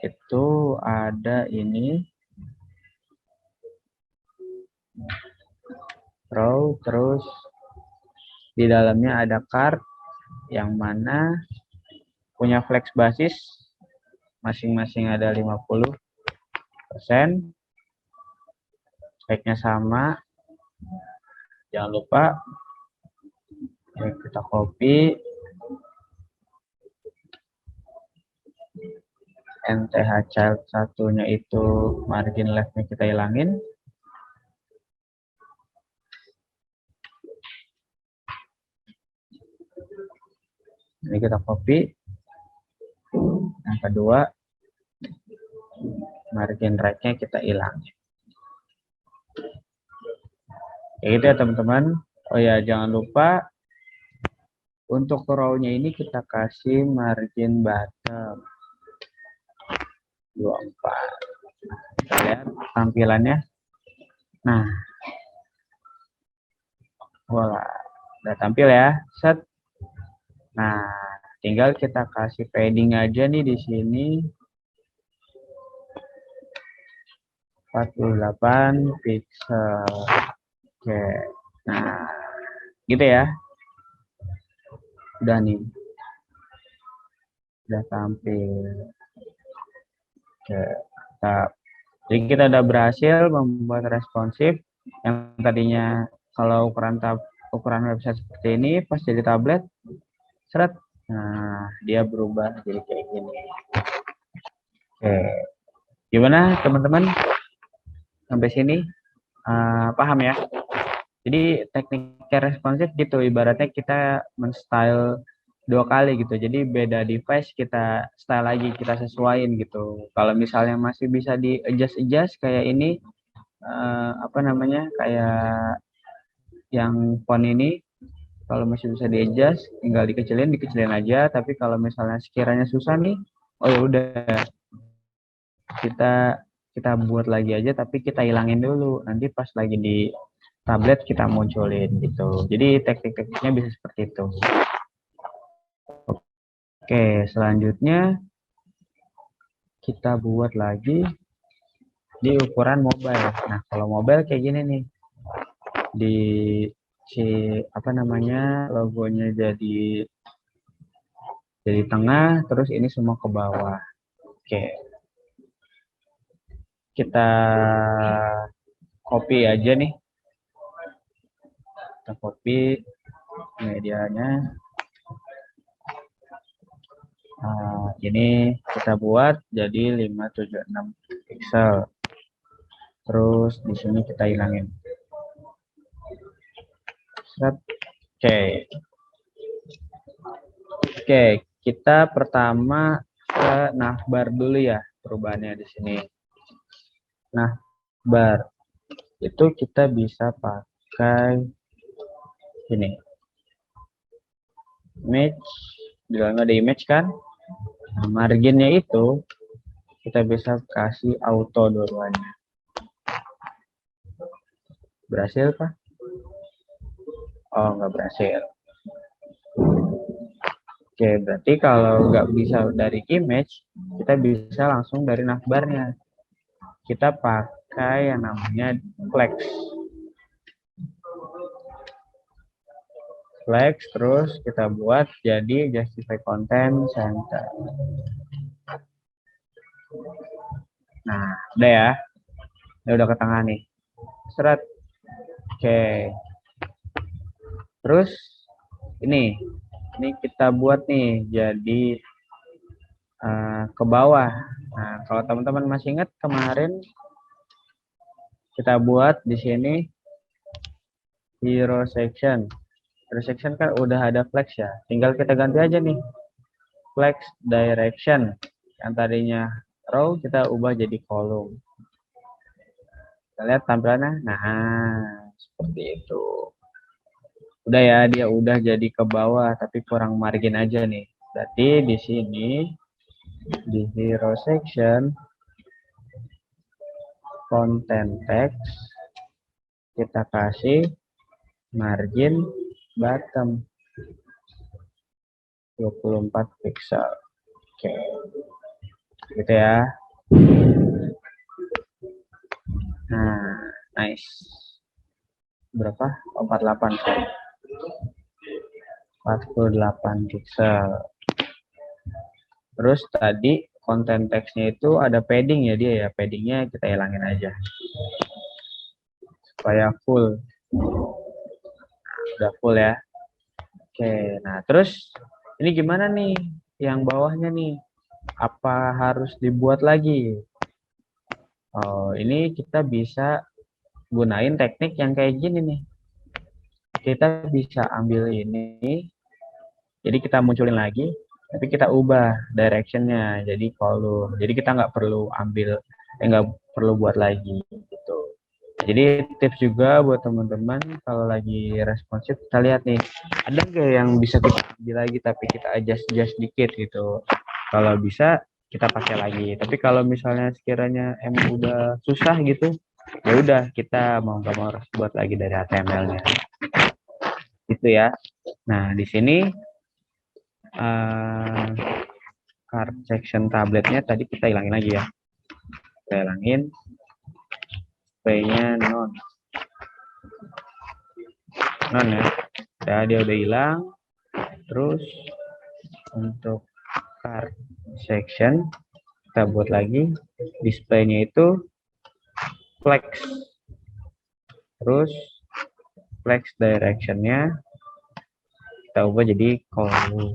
itu ada ini row, terus di dalamnya ada card yang mana punya flex basis masing-masing ada 50%. Speknya sama. Jangan lupa kita copy. NTH child satunya itu margin left-nya kita hilangin. Ini kita copy. Yang kedua, margin right-nya kita hilangin. Kayak gitu ya teman-teman. Oh ya, jangan lupa untuk row-nya ini kita kasih margin bottom 24. Kita lihat tampilannya. Nah, voila, udah tampil ya. Set. Nah, tinggal kita kasih padding aja nih di sini. 48 pixel. Oke. Nah, gitu ya. Udah nih. Udah tampil. Oke. Jadi kita udah berhasil membuat responsif yang tadinya kalau ukuran website seperti ini pas jadi tablet seret. Nah, dia berubah jadi kayak gini. Oke. Gimana teman-teman? Sampai sini paham ya? Jadi tekniknya responsif gitu, ibaratnya kita men-style 2 kali gitu. Jadi beda device kita style lagi, kita sesuaiin gitu. Kalau misalnya masih bisa di adjust kayak ini apa namanya? Kayak yang font ini kalau masih bisa di adjust tinggal dikecilin aja, tapi kalau misalnya sekiranya susah nih, oh ya udah kita buat lagi aja tapi kita hilangin dulu. Nanti pas lagi di tablet kita munculin gitu. Jadi teknik-tekniknya bisa seperti itu. Oke, selanjutnya kita buat lagi di ukuran mobile. Nah, kalau mobile kayak gini nih. Di apa namanya? Logonya jadi tengah, terus ini semua ke bawah. Oke. Kita copy aja nih. Kita copy medianya. Ini kita buat jadi 576 pixel. Terus di sini kita hilangin. Set. Oke, kita pertama ke navbar dulu ya perubahannya di sini. Navbar itu kita bisa pakai ini. Image, di dalamnya ada image kan? Nah, marginnya itu kita bisa kasih auto dua-duanya. Berhasil kah? Oh, nggak berhasil. Oke, berarti kalau nggak bisa dari image, kita bisa langsung dari navbarnya. Kita pakai yang namanya flex. Flex, terus kita buat jadi justify content center. Nah, udah ya. Udah ke tengah nih. Seret. Oke. Terus ini kita buat nih jadi ke bawah. Nah, kalau teman-teman masih ingat kemarin kita buat di sini hero section. Hero section kan udah ada flex ya. Tinggal kita ganti aja nih. Flex direction. Yang tadinya row kita ubah jadi column. Kita lihat tampilannya. Nah, seperti itu. Udah ya, dia udah jadi ke bawah tapi kurang margin aja nih. Berarti di sini di hero section content text kita kasih margin bottom 24 pixel. Oke. Gitu ya. Nah, nice. Berapa? 48 kan. 48 pixel. Terus tadi konten teksnya itu ada padding ya dia ya. Paddingnya kita hilangin aja. Supaya full. Nah, udah full ya. Oke, nah terus ini gimana nih yang bawahnya nih? Apa harus dibuat lagi? Oh, ini kita bisa gunain teknik yang kayak gini nih. Kita bisa ambil ini, jadi kita munculin lagi, tapi kita ubah directionnya jadi kolom. Jadi kita nggak perlu ambil, nggak perlu buat lagi gitu. Jadi tips juga buat teman-teman kalau lagi responsif, kita lihat nih, ada nggak yang bisa kita ambil lagi tapi kita adjust dikit gitu. Kalau bisa kita pakai lagi. Tapi kalau misalnya sekiranya emang udah susah gitu, ya udah kita mau nggak mau harus buat lagi dari HTML-nya. Gitu ya. Nah di sini card section tabletnya tadi kita hilangin lagi ya. Kita hilangin, display-nya non ya. Dia udah hilang. Terus untuk card section kita buat lagi, display-nya itu flex. Terus flex direction-nya kita ubah jadi kolom.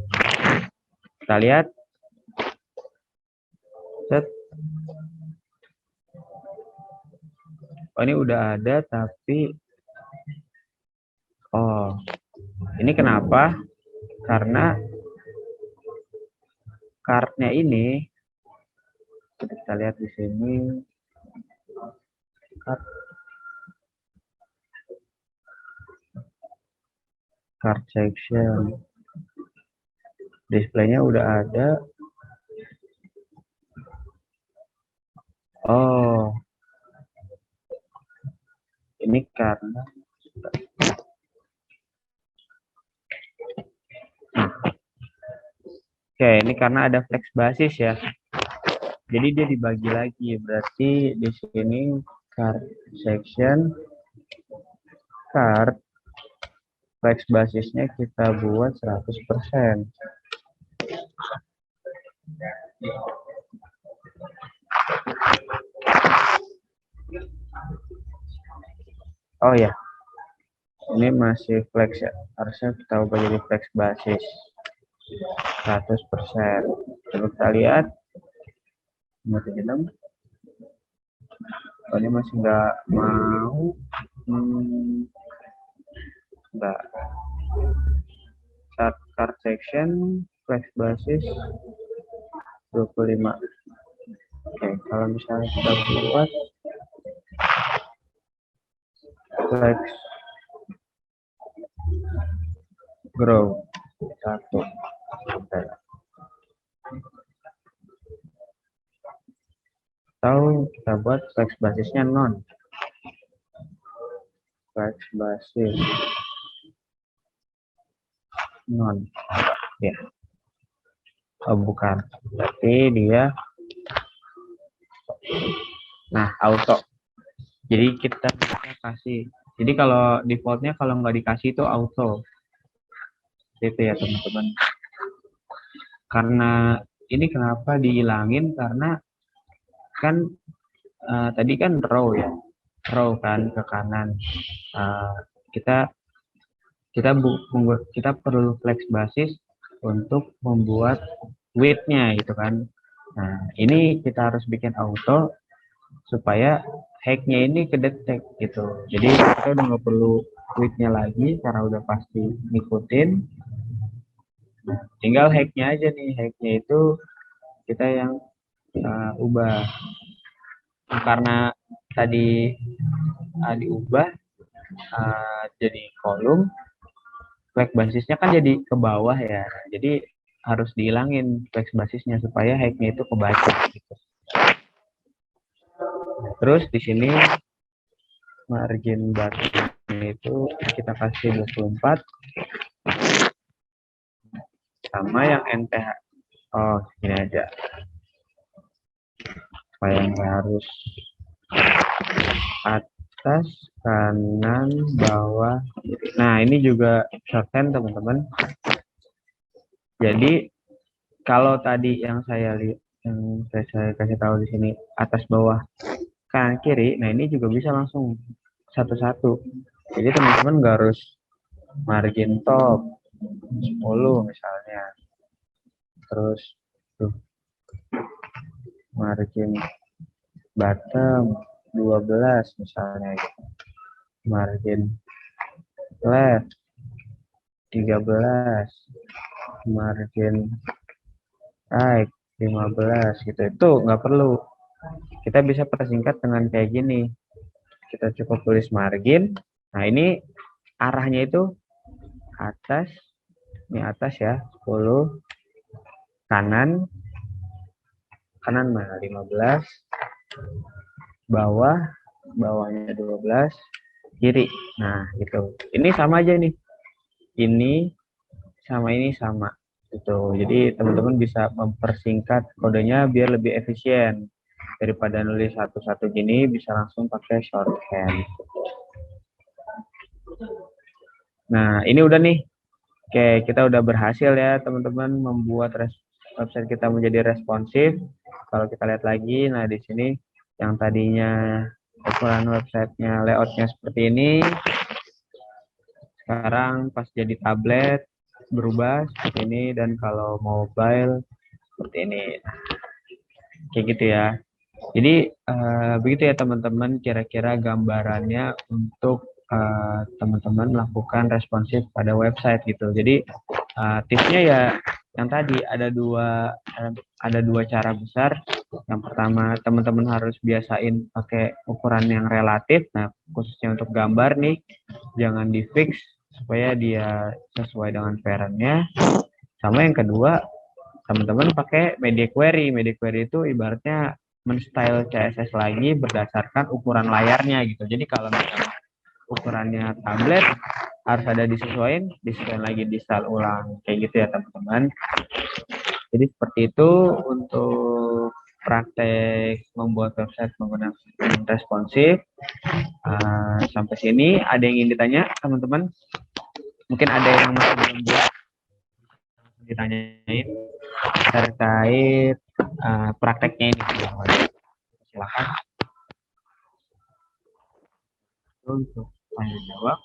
Kita lihat. Set. Oh, ini udah ada tapi ini kenapa? Karena card-nya ini kita lihat di sini card section display-nya udah ada. Ini karena ini karena ada flex basis ya. Jadi dia dibagi lagi. Berarti di sini card section, card flex basisnya kita buat 100%. Oh ya, ini masih flex ya. Harusnya kita ubah jadi flex basis 100%. Coba kita lihat. Ini masih nggak mau. Enggak. Card section flex basis 25. Oke, kalau misalnya kita buat flex grow 1. Atau kita buat flex basisnya non. Flex basis non. Ya. Oh, bukan. Berarti dia auto. Jadi kita kasih. Jadi kalau defaultnya kalau nggak dikasih itu auto. Itu ya teman-teman. Karena ini kenapa dihilangin? Karena kan tadi kan row ya, row kan ke kanan. Kita perlu flex basis untuk membuat width-nya gitu kan. Nah ini kita harus bikin auto supaya hack-nya ini kedetek gitu. Jadi kita udah nggak perlu width-nya lagi karena udah pasti ngikutin. Nah, tinggal hack-nya aja nih. Hack-nya itu kita yang ubah. Karena tadi diubah jadi kolom, flex basisnya kan jadi ke bawah ya. Jadi harus dihilangin flex basisnya supaya hack-nya itu kebaca gitu. Terus di sini margin button itu kita kasih 24 sama yang NTH. Oh, ini aja. Supaya nggak harus atas, kanan, bawah. Nah, ini juga shorthand teman-teman. Jadi kalau tadi yang saya lihat, yang saya kasih tahu di sini atas, bawah, kanan, kiri. Nah, ini juga bisa langsung satu-satu. Jadi teman-teman nggak harus margin top 10 misalnya. Terus tuh margin bottom 12 misalnya gitu. Margin left 13, margin right 15 gitu. Itu nggak perlu. Kita bisa persingkat dengan kayak gini. Kita cukup tulis margin. Nah, ini arahnya itu atas, ini atas ya, 10, kanan mana 15, bawahnya 12, kiri. Nah, gitu. Ini sama aja nih. Ini sama. Gitu. Jadi teman-teman bisa mempersingkat kodenya biar lebih efisien. Daripada nulis satu-satu gini, bisa langsung pakai shorthand. Nah, ini udah nih. Oke, kita udah berhasil ya teman-teman membuat website kita menjadi responsif. Kalau kita lihat lagi, nah di sini yang tadinya ukuran websitenya layoutnya seperti ini, sekarang pas jadi tablet berubah seperti ini, dan kalau mobile seperti ini. Kayak gitu ya. Jadi begitu ya teman-teman, kira-kira gambarannya untuk teman-teman melakukan responsif pada website gitu. Jadi tipsnya ya yang tadi ada dua cara besar. Yang pertama, teman-teman harus biasain pakai ukuran yang relatif. Nah, khususnya untuk gambar nih, jangan di fix supaya dia sesuai dengan parentnya. Sama yang kedua, teman-teman pakai media query. Media query itu ibaratnya men-style CSS lagi berdasarkan ukuran layarnya gitu. Jadi kalau misalnya ukurannya tablet harus ada disesuaikan lagi, di style ulang kayak gitu ya teman-teman. Jadi seperti itu untuk praktek membuat website menggunakan sistem responsif. Sampai sini ada yang ingin ditanya teman-teman? Mungkin ada yang masih belum buat, ditanyain terkait prakteknya ini. Silakan untuk tanya jawab.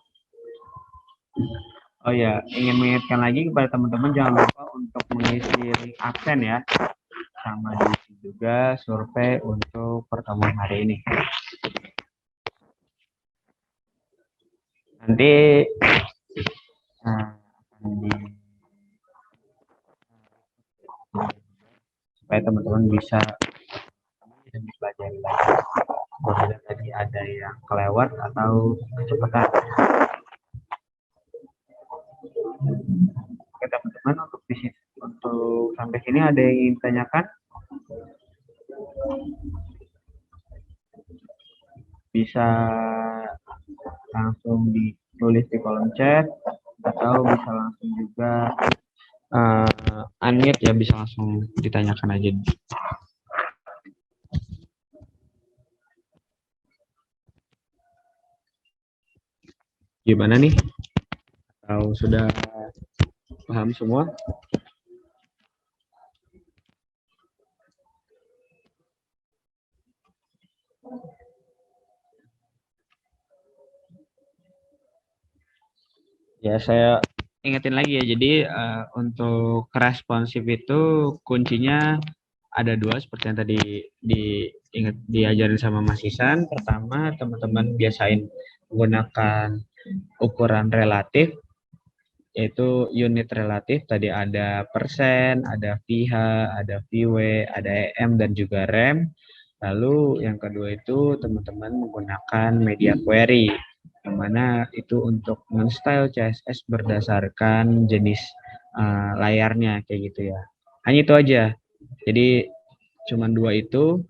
Oh ya, ingin mengingatkan lagi kepada teman-teman jangan lupa untuk mengisi link absen ya, sama diisi juga survei untuk pertemuan hari ini. Nanti akan supaya teman-teman bisa dipelajari lagi. Apabila tadi ada yang kelewat atau kecepatan. Oke teman-teman, untuk sampai sini ada yang ingin tanyakan? Bisa langsung ditulis di kolom chat atau bisa langsung juga unmute ya, bisa langsung ditanyakan aja. Gimana nih? Atau sudah paham semua? Ya, saya ingetin lagi ya. Jadi untuk responsif itu kuncinya ada dua seperti yang tadi diajarin sama Mas Isan. Pertama, teman-teman biasain menggunakan ukuran relatif, yaitu unit relatif. Tadi ada persen, ada VH, ada VW, ada EM, dan juga rem. Lalu yang kedua itu teman-teman menggunakan media query, yang mana itu untuk men-style CSS berdasarkan jenis layarnya kayak gitu ya. Hanya itu aja. Jadi cuman dua itu,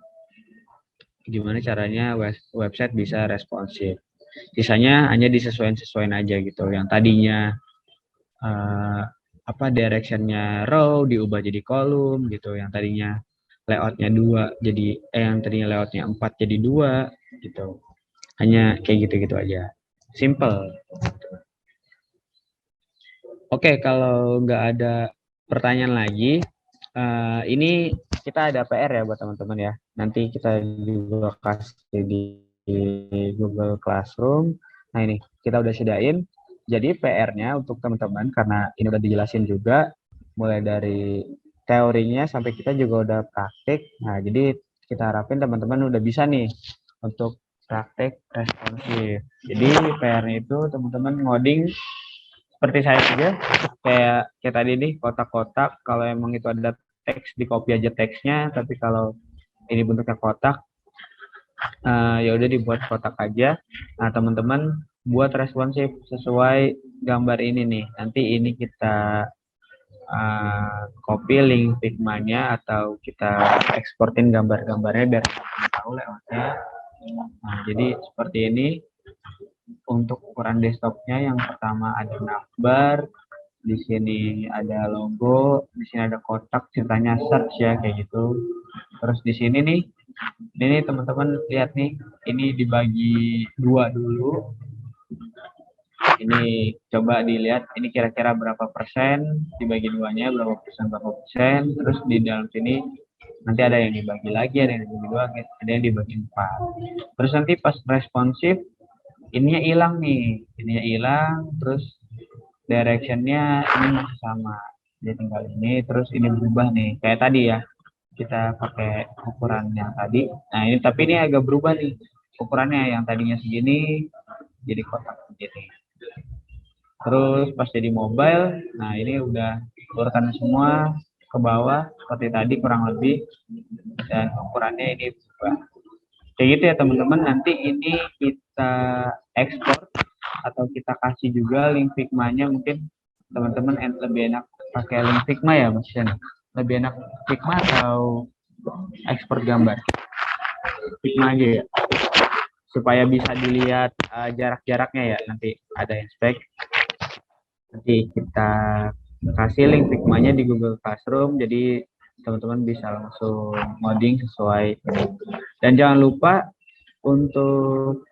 gimana caranya website bisa responsif. Sisanya hanya disesuaikan aja gitu. Yang tadinya directionnya row diubah jadi kolom gitu. Yang tadinya layoutnya 2 jadi yang tadinya layoutnya 4 jadi 2 gitu. Hanya kayak gitu-gitu aja. Simple. Oke, kalau nggak ada pertanyaan lagi, ini kita ada PR ya buat teman-teman ya. Nanti kita juga kasih di Google Classroom. Nah ini kita udah sediain. Jadi PR-nya untuk teman-teman, karena ini udah dijelasin juga, mulai dari teorinya sampai kita juga udah praktik. Nah jadi kita harapin teman-teman udah bisa nih untuk praktek responsif. Jadi PR-nya itu teman-teman ngoding seperti saya aja, kayak tadi nih kotak-kotak. Kalau emang itu ada teks, di copy aja teksnya. Tapi kalau ini bentuknya kotak, ya udah dibuat kotak aja. Nah, teman-teman buat responsif sesuai gambar ini nih. Nanti ini kita copy link Figma-nya atau kita eksportin gambar-gambarnya biar teman-teman tahu lewatnya. Nah, jadi seperti ini untuk ukuran desktopnya. Yang pertama ada navbar, di sini ada logo, di sini ada kotak ceritanya search ya kayak gitu. Terus di sini nih, ini teman-teman lihat nih, ini dibagi dua dulu. Ini coba dilihat ini kira-kira berapa persen dibagi duanya, berapa persen. Terus di dalam sini nanti ada yang dibagi lagi, ada yang dibagi dua, ada yang dibagi empat. Terus nanti pas responsif ininya hilang nih, ininya hilang, terus directionnya ini masih sama, dia tinggal ini, terus ini berubah nih kayak tadi ya, kita pakai ukuran yang tadi. Nah ini tapi ini agak berubah nih ukurannya, yang tadinya segini jadi kotak begini. Terus pas jadi mobile, nah ini udah urutan semua ke bawah seperti tadi kurang lebih, dan ukurannya ini berubah. Kayak gitu ya teman-teman. Nanti ini kita ekspor atau kita kasih juga link Figma-nya. Mungkin teman-teman lebih enak pakai link Figma ya Mas Chen? Lebih enak Figma atau ekspor gambar? Figma aja ya, supaya bisa dilihat jarak-jaraknya ya. Nanti ada yang spek, nanti kita kasih link Figma-nya di Google Classroom, jadi teman-teman bisa langsung ngoding sesuai. Dan jangan lupa untuk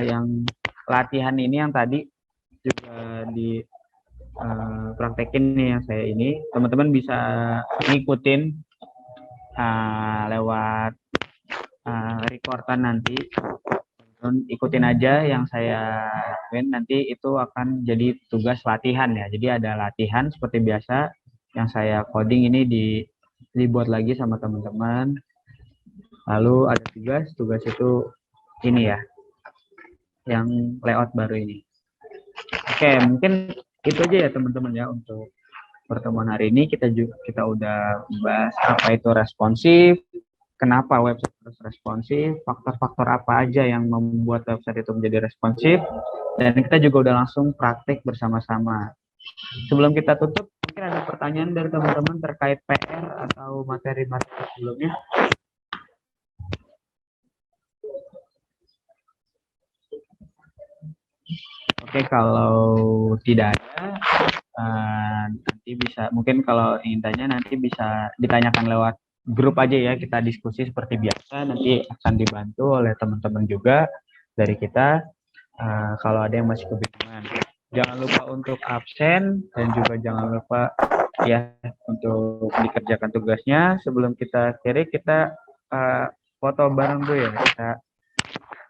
yang latihan ini yang tadi juga di praktekin nih, yang saya ini teman-teman bisa ngikutin lewat recordan nanti. Ikutin aja yang saya lakuin, nanti itu akan jadi tugas latihan ya. Jadi ada latihan seperti biasa yang saya coding ini dibuat lagi sama teman-teman. Lalu ada tugas itu ini ya, yang layout baru ini. Oke, mungkin itu aja ya teman-teman ya untuk pertemuan hari ini. Kita udah bahas apa itu responsif, kenapa website harus responsif, faktor-faktor apa aja yang membuat website itu menjadi responsif, dan kita juga udah langsung praktik bersama-sama. Sebelum kita tutup, mungkin ada pertanyaan dari teman-teman terkait PR atau materi-materi sebelumnya. Oke, kalau tidak ada, nanti bisa, mungkin kalau ingin tanya nanti bisa ditanyakan lewat grup aja ya, kita diskusi seperti biasa, nanti akan dibantu oleh teman-teman juga dari kita. Kalau ada yang masih kebingungan, jangan lupa untuk absen, dan juga jangan lupa ya untuk dikerjakan tugasnya. Sebelum kita kiri, kita foto bareng dulu ya, kita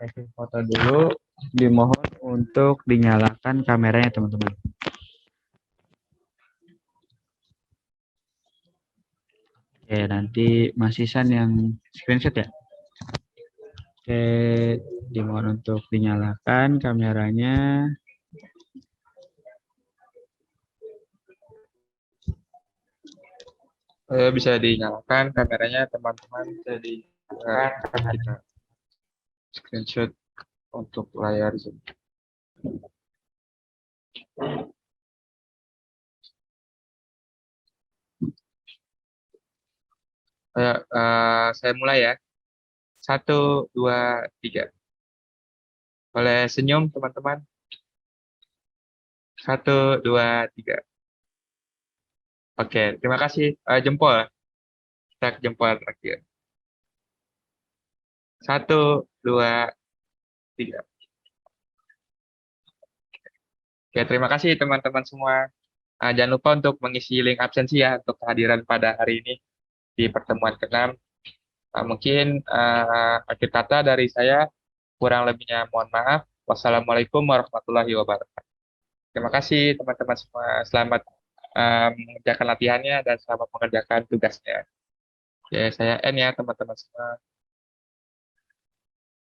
kasih foto dulu. Dimohon untuk dinyalakan kameranya teman-teman. Oke, nanti Mas Isan yang screenshot ya. Oke, dimohon untuk dinyalakan kameranya. Bisa dinyalakan kameranya teman-teman. Jadi kita screenshot untuk layar Zoom. Saya mulai ya. 1, 2, 3. Boleh senyum teman-teman. 1, 2, 3. Oke, terima kasih. Jempol. Kita jempol terakhir. 1, 2, 3. Oke, terima kasih teman-teman semua. Jangan lupa untuk mengisi link absensi ya untuk kehadiran pada hari ini di pertemuan ke-6. Mungkin akhir kata dari saya, kurang lebihnya mohon maaf. Wassalamualaikum warahmatullahi wabarakatuh. Terima kasih teman-teman semua. Selamat mengerjakan latihannya dan selamat mengerjakan tugasnya. Oke, saya N ya teman-teman semua.